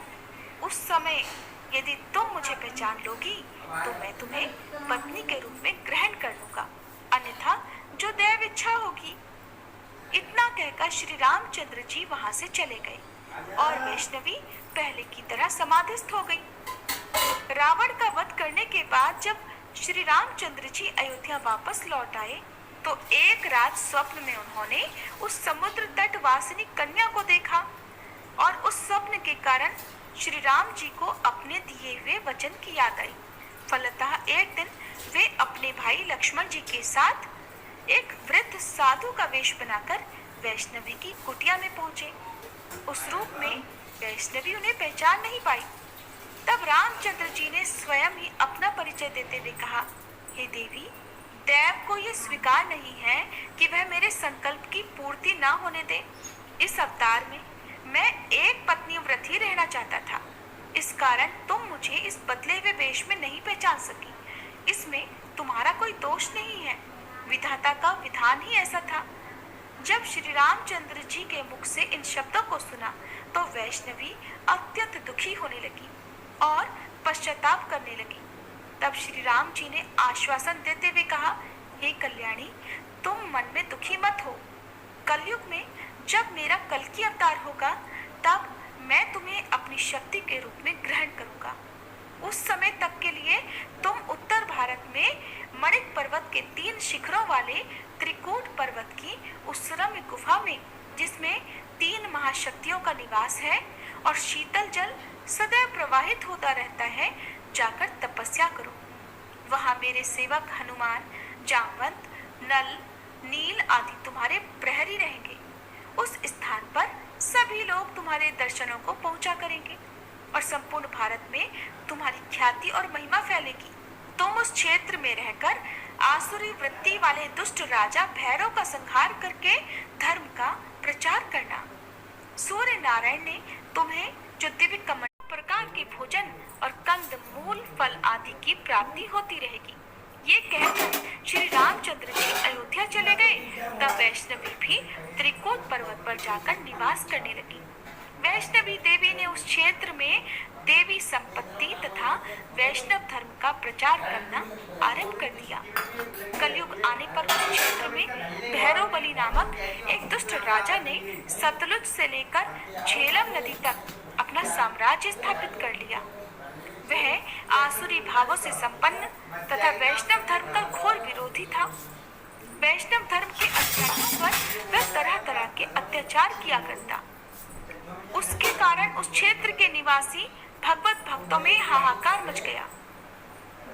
उस समय यदि तुम मुझे पहचान लोगी तो मैं तुम्हें पत्नी के रूप में ग्रहण कर लूंगा, अन्यथा जो दैव इच्छा होगी। इतना कहकर श्री रामचंद्र जी वहां से चले गए और वैष्णवी पहले की तरह समाधिस्थ हो गई। रावण का वध करने के बाद जब श्री रामचंद्र जी अयोध्या वापस लौट आए, तो एक रात स्वप्न में उन्होंने उस समुद्र तट वासिनी कन्या को देखा और उस स्वप्न के कारण श्री राम जी को अपने दिए हुए वचन की याद आई। फलतः एक दिन वे अपने भाई लक्ष्मण जी के साथ एक वृद्ध साधु का वेश बनाकर वैष्णवी की कुटिया में पहुंचे। उस रूप में वैष्णवी उन्हें पहचान नहीं पाई। तब रामचंद्र जी ने स्वयं ही अपना परिचय देते हुए कहा, हे देवी, दैव को ये स्वीकार नहीं है कि वह मेरे संकल्प की पूर्ति न होने दे। इस अवतार में मैं एक पत्नी व्रत ही रहना चाहता था। इस कारण तुम मुझे इस बदले हुए वेश में नहीं पहचान सकी। इसमें तुम्हारा कोई दोष नहीं है, विधाता का विधान ही ऐसा था। जब श्री रामचंद्र जी के मुख से इन शब्दों को सुना तो वैष्णवी अत्यंत दुखी होने लगी और पश्चाताप करने लगी। तब श्री राम जी ने आश्वासन देते हुए कहा, हे कल्याणी, तुम मन में दुखी मत हो। कलयुग में जब मेरा कल्कि अवतार होगा, तब मैं तुम्हें अपनी शक्ति के रूप में ग्रहण करूंगा। उस समय तक के लिए तुम उत्तर भारत में मणिक पर्वत के 3 शिखरों वाले त्रिकूट पर्वत की उस रम्य गुफा में, जिसमें 3 महाशक्तियों का निवास है और शीतल जल सदैव प्रवाहित होता रहता है, जाकर तपस्या करो। वहां मेरे सेवक हनुमान, जामवंत, नल, नील आदि तुम्हारे प्रहरी रहेंगे। उस स्थान पर सभी लोग तुम्हारे दर्शनों को पहुंचा करेंगे और संपूर्ण भारत में तुम्हारी ख्याति और महिमा फैलेगी। तुम उस क्षेत्र में रहकर आसुरी वृत्ति वाले दुष्ट राजा भैरव का संहार करके धर्म का प्रचार करना। सूर्य नारायण ने तुम्हें जो दिव्य कमल प्रकार के भोजन और कंद मूल फल आदि की प्राप्ति होती रहेगी। ये कहकर श्री रामचंद्र जी अयोध्या चले गए। तब वैष्णवी भी त्रिकोट पर्वत पर जाकर निवास करने लगी। वैष्णवी देवी ने उस क्षेत्र में देवी संपत्ति तथा वैष्णव धर्म का प्रचार करना आरंभ कर दिया। कलयुग आने पर उस क्षेत्र में भैरव बली नामक एक दुष्ट राजा ने सतलुज से लेकर झेलम नदी तक अपना साम्राज्य स्थापित कर लिया। वह आसुरी भावों से संपन्न तथा वैष्णव धर्म का घोर विरोधी था। वैष्णव धर्म के अनुयायियों पर वह तरह तरह के अत्याचार किया करता। उसके कारण उस क्षेत्र के निवासी भगवत भक्तों में हाहाकार मच गया।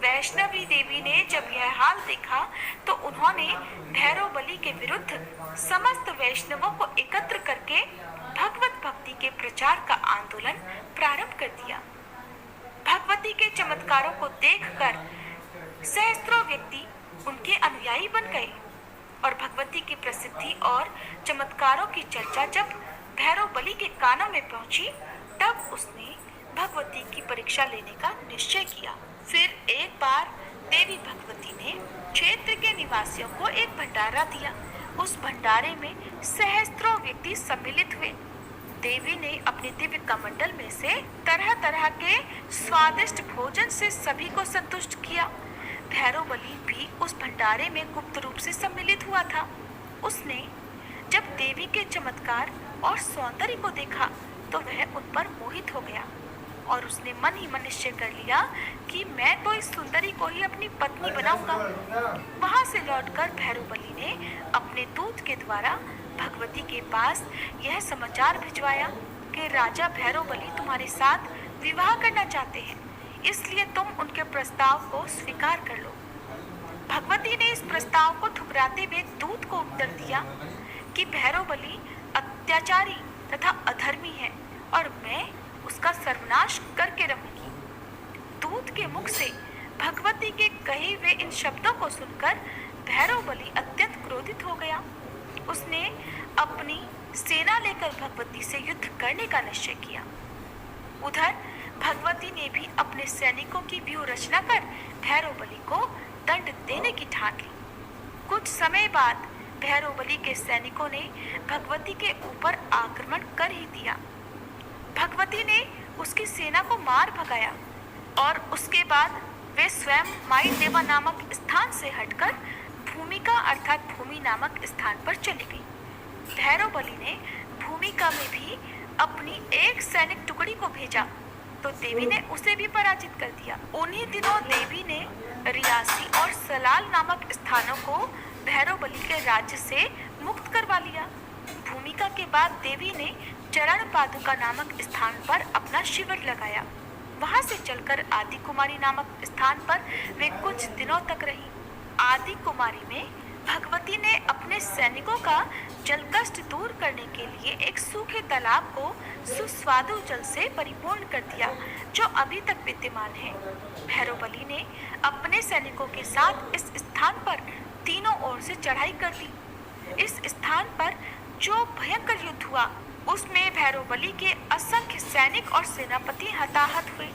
वैष्णवी देवी ने जब यह हाल देखा तो उन्होंने भैरव बली के विरुद्ध समस्त वैष्णवों को एकत्र करके भगवत भक्ति के प्रचार का आंदोलन प्रारंभ कर दिया। भगवती के चमत्कारों को देखकर सहस्त्रों व्यक्ति उनके अनुयायी बन गए और भगवती की प्रसिद्धि और चमत्कारों की चर्चा जब भैरव बली के कानों में पहुंची तब उसने भगवती की परीक्षा लेने का निश्चय किया। फिर एक बार देवी भगवती ने क्षेत्र के निवासियों को एक भंडारा दिया। उस भंडारे में सहस्त्रों व्यक्ति सम्मिलित हुए। देवी ने अपने दिव्य कमंडल में से तरह तरह के स्वादिष्ट भोजन से सभी को संतुष्ट किया। भैरव बली भी उस भंडारे में गुप्त रूप से सम्मिलित हुआ था। उसने जब देवी के चमत्कार और सौंदर्य को देखा तो वह उन पर मोहित हो गया और उसने मन ही मन निश्चय कर लिया कि मैं तो इस सुंदरी को ही अपनी पत्नी बनाऊंगा। वहां से लौटकर भैरव बली ने अपने दूत के द्वारा भगवती के पास यह समाचार भिजवाया कि राजा भैरव बली तुम्हारे साथ विवाह करना चाहते हैं, इसलिए तुम उनके प्रस्ताव को स्वीकार कर लो। भगवती ने इस प्रस्ताव को ठुकराते हुए दूत को उत्तर दिया कि भैरव बली अत्याचारी तथा अधर्मी है और मैं उसका सर्वनाश करके रहूंगी। दूत के मुख से भगवती के कहे हुए इन शब्दों को सुनकर भैरव बली अत्यंत क्रोधित हो गया। उसने अपनी सेना लेकर भगवती से युद्ध करने का निश्चय किया। उधर भगवती ने भी अपने सैनिकों की व्यूह रचना कर भैरव बली को दंड देने की ठान ली। कुछ समय बाद भैरव बली के सैनिकों ने भगवती के ऊपर आक्रमण कर ही दिया। भगवती ने उसकी सेना को मार भगाया और उसके बाद वे स्वयं माई देवा नामक स्थान से हटकर भूमिका अर्थात भूमि नामक स्थान पर चली गई। भैरव बली ने भूमिका में भी अपनी एक सैनिक टुकड़ी को भेजा तो देवी ने उसे भी पराजित कर दिया। उन्हीं दिनों देवी ने रियासी और सलाल नामक स्थानों को भैरव बली के राज्य से मुक्त करवा लिया। भूमिका के बाद देवी ने चरण पादुका नामक स्थान पर अपना शिविर लगाया। वहां से चलकर आदि कुमारी नामक स्थान पर वे कुछ दिनों तक रही। आदि कुमारी में भगवती ने अपने सैनिकों का जल कष्ट दूर करने के लिए एक सूखे तालाब को सुस्वादु जल से परिपूर्ण कर दिया जो अभी तक विद्यमान है। भैरव बली ने अपने सैनिकों के साथ इस स्थान पर तीनों ओर से चढ़ाई कर दी। इस स्थान पर जो भयंकर युद्ध हुआ उसमें भैरव बली के असंख्य सैनिक और सेनापति हताहत हुए।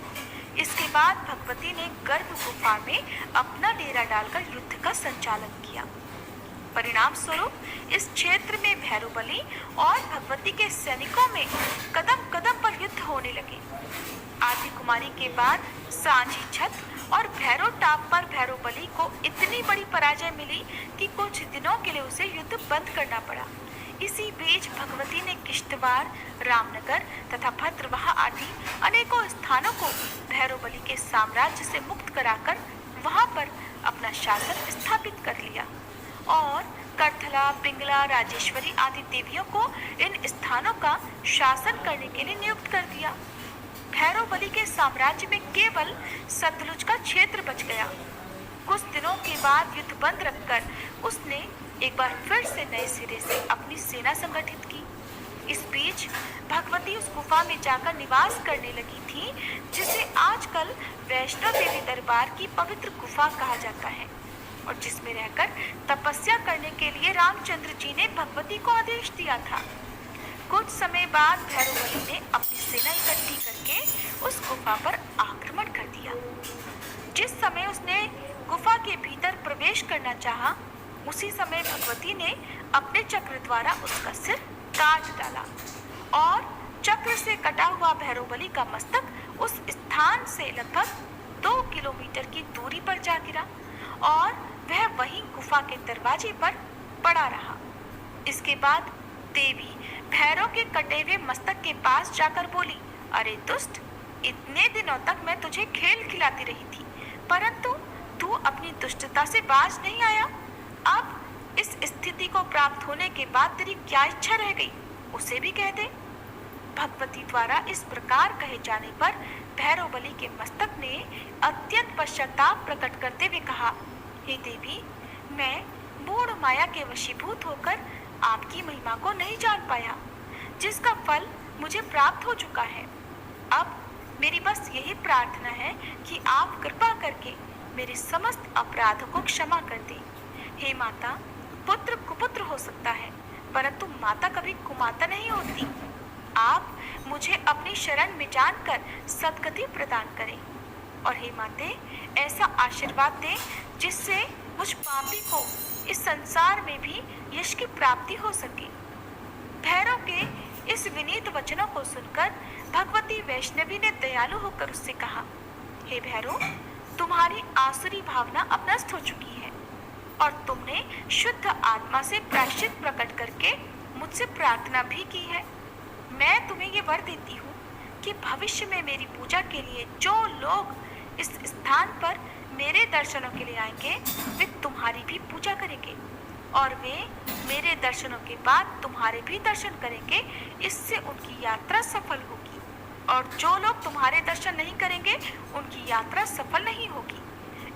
इसके बाद भगवती ने गर्भ गुफा में अपना डेरा डालकर युद्ध का संचालन किया। परिणाम स्वरूप इस क्षेत्र में भैरव बली और भगवती के सैनिकों में कदम कदम पर युद्ध होने लगे। आदि कुमारी के बाद सांझी छत और भैरव टाप पर भैरव बली को इतनी बड़ी पराजय मिली कि कुछ दिनों के लिए उसे युद्ध बंद करना पड़ा। इसी बीच भगवती ने किश्तवाड़, रामनगर तथा भद्रवाह आदि अनेकों स्थानों को भैरव बली के साम्राज्य से मुक्त कराकर वहां पर अपना शासन स्थापित कर लिया और करथला, पिंगला, राजेश्वरी आदि देवियों को इन स्थानों का शासन करने के लिए नियुक्त कर दिया। भैरव बली के साम्राज्य में केवल सतलुज का क्षेत्र बच गया। कुछ दिनों के बाद युद्ध बंद रखकर उसने एक बार फिर से नए सिरे से अपनी सेना संगठित की। इस बीच भगवती उस गुफा में जाकर निवास करने लगी थी जिसे आजकल वैष्णो देवी दरबार की पवित्र गुफा कहा जाता है। और जिसमें रहकर तपस्या करने के लिए रामचंद्र जी ने भगवती को आदेश दिया था। कुछ समय बाद भैरवबली ने अपनी सेना इकट्ठी करके उस गुफा पर आक्रमण कर दिया। जिस समय उसने गुफा के भीतर प्रवेश करना चाहा, उसी समय भगवती ने अपने चक्र द्वारा उसका सिर काट डाला और चक्र से कटा हुआ भैरवबली का मस्तक उस स्थान से लगभग 2 किलोमीटर की दूरी पर जा गिरा और वह वहीं गुफा के दरवाजे पर पड़ा रहा। इसके बाद देवी भैरव के कटे हुए मस्तक के पास जाकर बोली, अरे दुष्ट, इतने दिनों तक मैं तुझे खेल खिलाती रही थी, परंतु तू अपनी दुष्टता से बाज नहीं आया। अब इस स्थिति को प्राप्त होने के बाद तेरी क्या इच्छा रह गई, उसे भी कह दे। भगवती द्वारा इस प्रकार कहे जाने पर भैरवबली के मस्तक ने अत्यंत पश्चाताप प्रकट करते हुए कहा, हे देवी, मैं मूढ़ माया के वशीभूत होकर आपकी महिमा को नहीं जान पाया, जिसका फल मुझे प्राप्त हो चुका है। अब मेरी बस यही प्रार्थना है कि आप कृपा करके मेरे समस्त अपराधों को क्षमा कर दें। हे माता, पुत्र कुपुत्र हो सकता है, परंतु माता कभी कुमाता नहीं होती। आप मुझे अपनी शरण में जानकर सद्गति प्रदान करें और हे माते, ऐसा आशीर्वाद दें जिससे मुझ पापी को इस संसार में भी यश की प्राप्ति हो सके। भैरव के इस विनीत वचनों को सुनकर भगवती वैष्णवी ने दयालु होकर उससे कहा, हे भैरव, तुम्हारी आसुरी भावना अब नष्ट हो चुकी है और तुमने शुद्ध आत्मा से प्रायश्चित प्रकट करके मुझसे प्रार्थना भी की है। मैं तुम्हें ये वर देती हूँ कि भविष्य में मेरी पूजा के लिए जो लोग इस स्थान पर मेरे दर्शनों के लिए आएंगे, वे तुम्हारी भी पूजा करेंगे और वे मेरे दर्शनों के बाद तुम्हारे भी दर्शन करेंगे। इससे उनकी यात्रा सफल होगी और जो लोग तुम्हारे दर्शन नहीं करेंगे, उनकी यात्रा सफल नहीं होगी।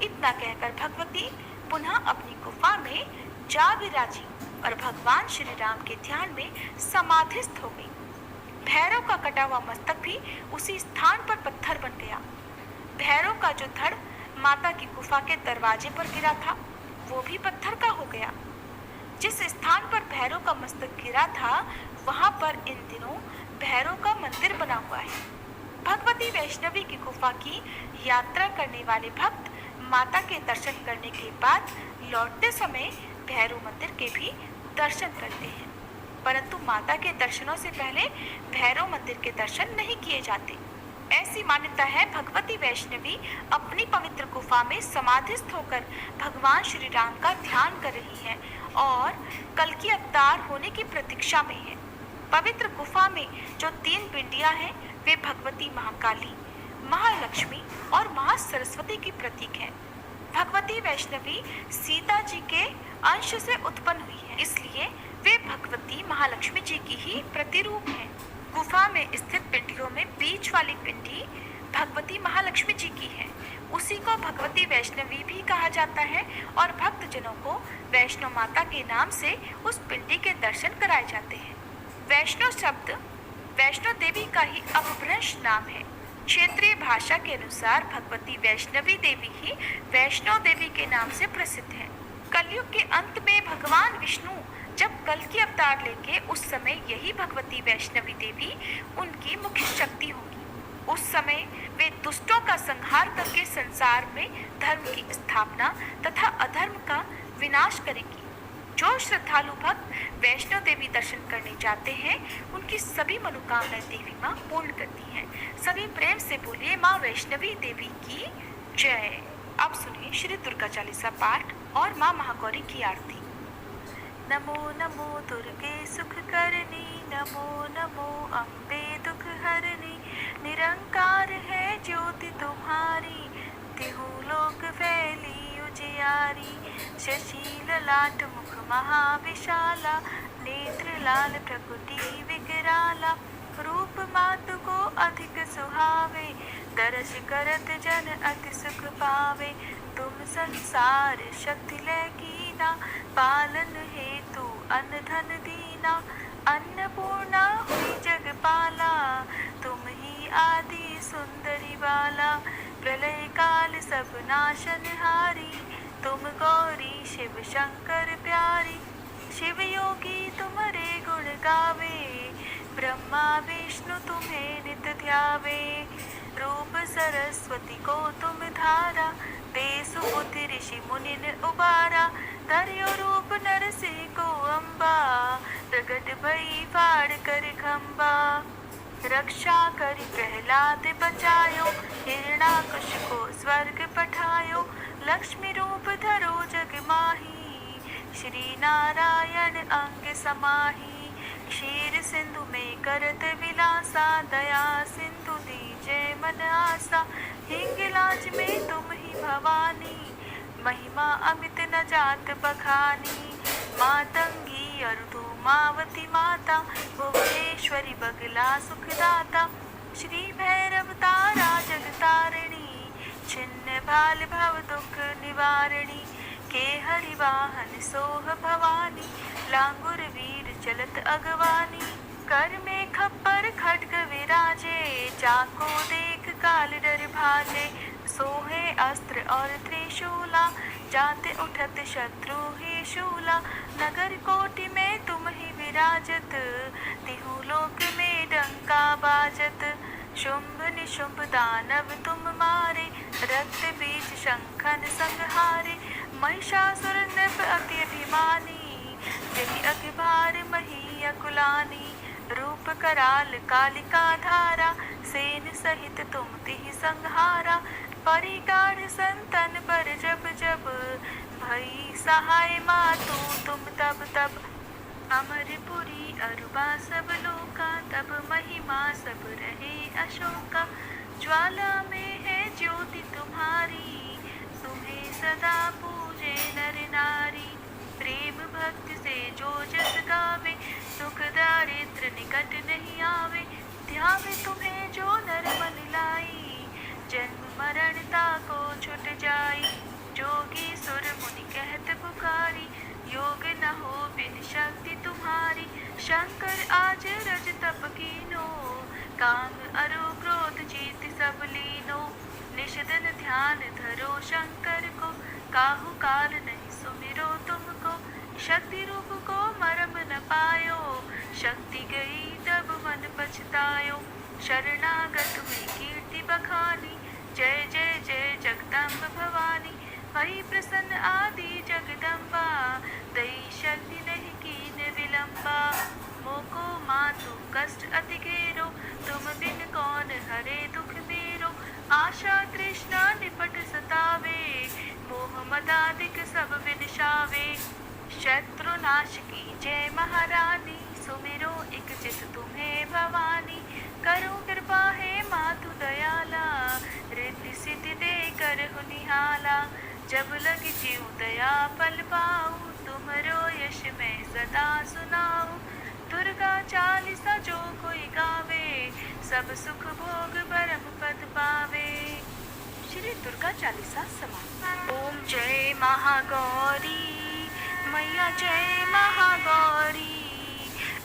इतना कहकर भगवती पुनः अपनी गुफा में जा विराजी और भगवान श्री राम के ध्यान में समाधिस्थ हो गई। भैरव का कटा हुआ मस्तक भी उसी स्थान पर पत्थर बन गया। भैरव का जो धड़ माता की गुफा के दरवाजे पर गिरा था, वो भी पत्थर का हो गया। जिस स्थान पर भैरव का मस्तक गिरा था, वहां पर इन दिनों भैरव का मंदिर बना हुआ है। भगवती वैष्णवी की गुफा की यात्रा करने वाले भक्त माता के दर्शन करने के बाद लौटते समय भैरव मंदिर के भी दर्शन करते हैं, परंतु माता के दर्शनों से पहले भैरव मंदिर के दर्शन नहीं किए जाते। ऐसी मान्यता है भगवती वैष्णवी अपनी पवित्र गुफा में समाधिस्थ होकर भगवान श्री राम का ध्यान कर रही है और कल की अवतार होने की प्रतीक्षा में है। पवित्र गुफा में जो 3 पिंडियां हैं, वे भगवती महाकाली, महालक्ष्मी और महासरस्वती की प्रतीक हैं। भगवती वैष्णवी सीता जी के अंश से उत्पन्न हुई है, इसलिए वे भगवती महालक्ष्मी जी की ही प्रतिरूप हैं। गुफा में स्थित पिंडियों में बीच वाली पिंडी भगवती महालक्ष्मी जी की है। उसी को भगवती वैष्णवी भी कहा जाता है और भक्तजनों को वैष्णो माता के नाम से उस पिंडी के दर्शन कराए जाते हैं। वैष्णो शब्द वैष्णो देवी का ही अपभ्रंश नाम है। क्षेत्रीय भाषा के अनुसार भगवती वैष्णवी देवी ही वैष्णो देवी के नाम से प्रसिद्ध है। कलयुग के अंत में भगवान विष्णु जब कल की अवतार लेंगे, उस समय यही भगवती वैष्णवी देवी उनकी मुख्य शक्ति होगी। उस समय वे दुष्टों का संहार करके संसार में धर्म की स्थापना तथा अधर्म का विनाश करेंगी। जो श्रद्धालु भक्त वैष्णो देवी दर्शन करने जाते हैं, उनकी सभी मनोकामनाएं देवी माँ पूर्ण करती हैं। सभी प्रेम से बोलिए माँ वैष्णवी देवी की जय। अब सुनिए श्री दुर्गा चालीसा पाठ और माँ महागौरी की आरती। नमो नमो दुर्गे सुख करनी, नमो नमो अम्बे दुख हरनी। निरंकार है ज्योति तुम्हारी, तिहु लोक फैली उजियारी। शशि ललाट मुख महाविशाला, नेत्र लाल प्रकृति विकराला। रूप मातु को अधिक सुहावे, दर्श करत जन अति सुख पावे। तुम संसार शक्ति लकीना, पालन हेतु अन्न धन दीना। अन्नपूर्णा हुई जगपाला, तुम ही आदि सुंदरी बाला। प्रलय काल सब नाशनहारी, तुम गौरी शिव शंकर प्यारी, शिव योगी तुम्हारे गुण गावे, ब्रह्मा विष्णु तुम्हें नित ध्यावे। रूप सरस्वती को तुम धारा, दे सुबुद्धि ऋषि मुनिन उबारा। धर्यो रूप नरसिंह को अम्बा, प्रगट भई फाड़ कर खम्बा। रक्षा करि प्रहलाद बचायो, हिरणाकश को स्वर्ग पठायो। लक्ष्मी रूप धरो जग माही, श्री नारायण अंग समाही। क्षीर सिंधु में करत विलासा, दया सिंधु दीजे मन आसा। हिंगलाज में तुम ही भवानी, महिमा अमित न जात बखानी। मातंगी और धूमावती माता, भुवनेश्वरी बगला सुखदाता। श्री भैरव तारा जगतारिणी, छिन्न भाल भव दुख निवारिणी। के हरि वाहन सोह भवानी, लांगुर वीर चलत अगवानी। कर में खप्पर खड्ग विराजे, चाको देख काल डर भाजे। सोहे अस्त्र और त्रिशूला, जाते उठत शत्रु ही शूला। नगर कोटि में तुम ही विराजत, तिहु लोक में डंका बाजत। शुंभ निशुंभ दानव तुम मारे, रक्त बीज शंखन संहारे। महिषासुर नृप अति अभिमानी, जहि अखबार मही अकुलानी। रूप कराल कालिका धारा, सेन सहित तुम तिहि संहारा। परिगाढ़ संतन पर जब जब, भई सहाय मातु तुम तब तब। अमरपुरी अरुबा सब लोका, तब महिमा सब रहे अशोका। ज्वाला में है ज्योति तुम्हारी, तुम्हें सदा पूजे नर नारी। प्रेम भक्ति से जो जस गावे, सुख दारिद्र निकट नहीं आवे। ध्यावे तुम्हें जो नर मन लाई, जन्म मरणता को छुट जाई। जोगी सुर मुनि कहत पुकारी, योग न हो बिन शक्ति तुम्हारी। शंकर आज रज तप कीनो, काम अरु क्रोध जीत सब लीनो। निषदन ध्यान धरो शंकर को, काहू काल नहीं सुमिरो तुमको। शक्ति रूप को मरम न पायो, शक्ति गई तब मन पछतायो। शरणागत में कीर्ति बखानी, जय जय जय जगदम्ब भवानी। वही प्रसन्न आदि जगदम्बा, दई शक्ति नहीं कीन विलंबा। मोको मातु कष्ट अति घेरो, तुम बिन कौन हरे दुख मेरो। आशा तृष्णा निपट सतावे, मोह मदादिक सब विनशावे। शत्रु नाश की जय महारानी, सुमिरो एक चित तुम्हें भवानी। करो कृपा है मातु दयाला, रिद्धि सिद्धि दे कर निहाला। जब लग जीव दया पल पाऊं, तुमरो यश मैं सदा सुनाऊं। दुर्गा चालीसा जो कोई गावे, सब सुख भोग परम पद पावे। श्री दुर्गा चालीसा समाप्त। ओम जय महागौरी मैया, जय महागौरी।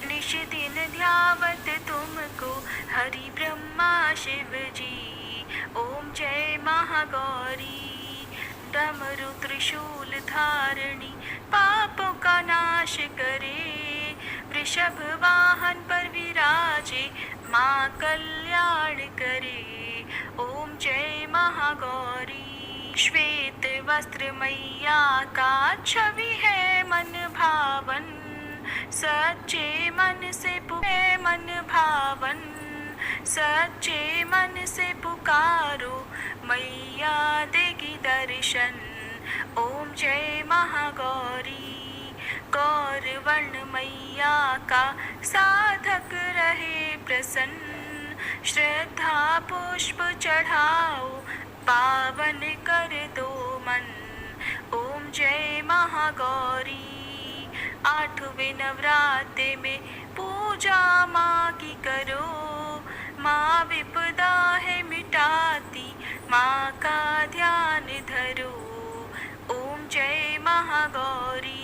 निश दिन ध्यावत तुमको, हरि ब्रह्मा शिव जी। ओम जय महागौरी। डमरु त्रिशूल धारणी, पापों का नाश करे। वृषभ वाहन पर विराजे, माँ कल्याण करे। ओम जय महागौरी। श्वेत वस्त्र मैया का छवि है मन भावन, सच्चे मन से पुकारे मन भावन। सच्चे मन से पुकारो, मैया देगी दर्शन। ओम जय महागौरी। गौर वर्ण मैया का साधक रहे प्रसन्न, श्रद्धा पुष्प चढ़ाओ, पावन कर दो मन। ओम जय महागौरी। आठवें नवरात्रे में पूजा माँ की करो, माँ विपदा है मिटाती, माँ का ध्यान धरो। ओम जय महागौरी।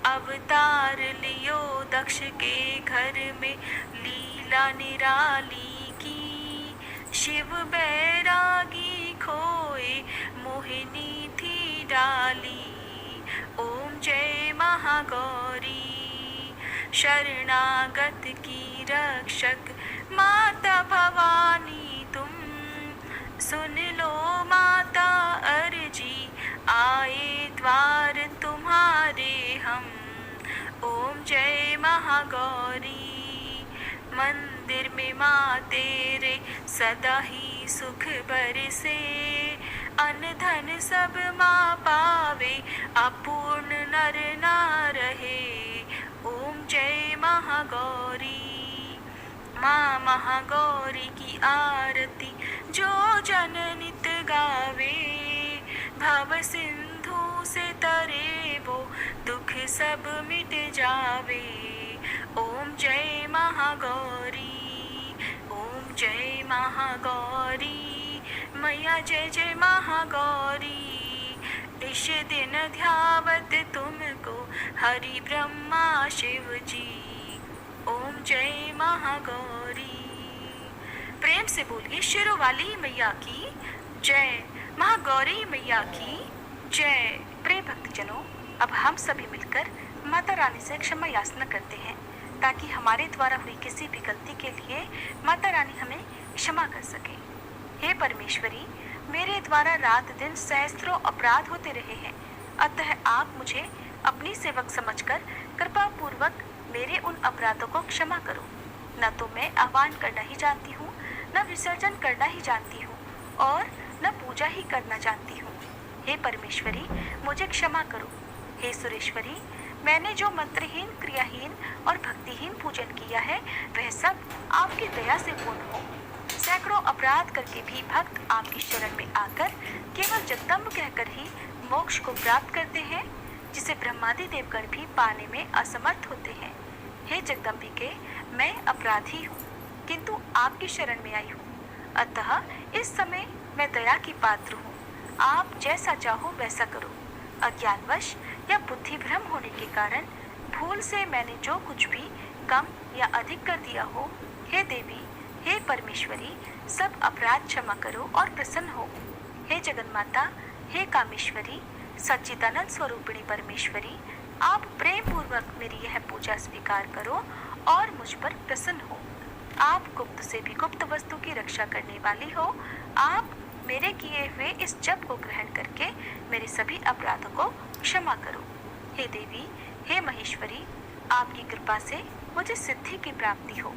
अवतार लियो दक्ष के घर में, लीला निराली की। शिव बैरागी खोए, मोहिनी थी डाली। ओम जय महागौरी। शरणागत की रक्षक माता भवानी तुम, सुन लो माता अर्जी, आए द्वार तुम्हारे हम। ओम जय महागौरी। मंदिर में माँ तेरे सदा ही सुख बरसे, अन्न धन सब माँ पावे, अपूर्ण नर ना रहे। ओम जय महागौरी। माँ महागौरी की आरती जो जन नित गावे, भव सिंधु से तरे वो दुख सब मिट जावे। ओम जय महागौरी। ओम जय महागौरी। मैया जय जय महागौरी। इस दिन ध्यावत तुमको हरि ब्रह्मा शिव जी। ओम जय महागौरी। प्रेम से बोलिए शेरों वाली मैया की जय, महागौरी मैया की जय। प्रिय भक्तजनों, अब हम सभी मिलकर माता रानी से क्षमा याचना करते हैं, ताकि हमारे द्वारा हुई किसी भी गलती के लिए माता रानी हमें क्षमा कर सके। हे परमेश्वरी, मेरे द्वारा रात दिन सहस्त्रों अपराध होते रहे हैं, अतः आप मुझे अपनी सेवक समझकर कृपा पूर्वक मेरे उन अपराधों को क्षमा करो। न तो मैं आह्वान करना ही जानती हूँ, न विसर्जन करना ही जानती हूँ, और न पूजा ही करना जानती हूँ। हे परमेश्वरी, मुझे क्षमा करो। हे सुरेश्वरी, मैंने जो मंत्रहीन, क्रियाहीन और भक्तिहीन पूजन किया है, वह सब आपकी दया से पूर्ण हो। सैकड़ों अपराध करके भी भक्त आपकी शरण में आकर केवल जगदम्ब कहकर ही मोक्ष को प्राप्त करते हैं, जिसे ब्रह्मादि देवगण भी पाने में असमर्थ होते हैं। हे जगदम्बिके, मैं अपराधी हूँ, किंतु आपकी शरण में आई हूँ, अतः इस समय मैं दया की पात्र हूँ। आप जैसा चाहो वैसा करो। अज्ञानवश या बुद्धि भ्रम होने के कारण भूल से मैंने जो कुछ भी कम या अधिक कर दिया हो, हे देवी, हे परमेश्वरी, सब अपराध क्षमा करो और प्रसन्न हो। हे जगन्माता, हे कामेश्वरी, सच्चिदानंद स्वरूपिणी परमेश्वरी, आप प्रेम पूर्वक मेरी यह पूजा स्वीकार करो और मुझ पर प्रसन्न हो। आप गुप्त से भी गुप्त वस्तु की रक्षा करने वाली हो। आप मेरे किए हुए इस जप को ग्रहण करके मेरे सभी अपराधों को क्षमा करो। हे देवी, हे महेश्वरी, आपकी कृपा से मुझे सिद्धि की प्राप्ति हो।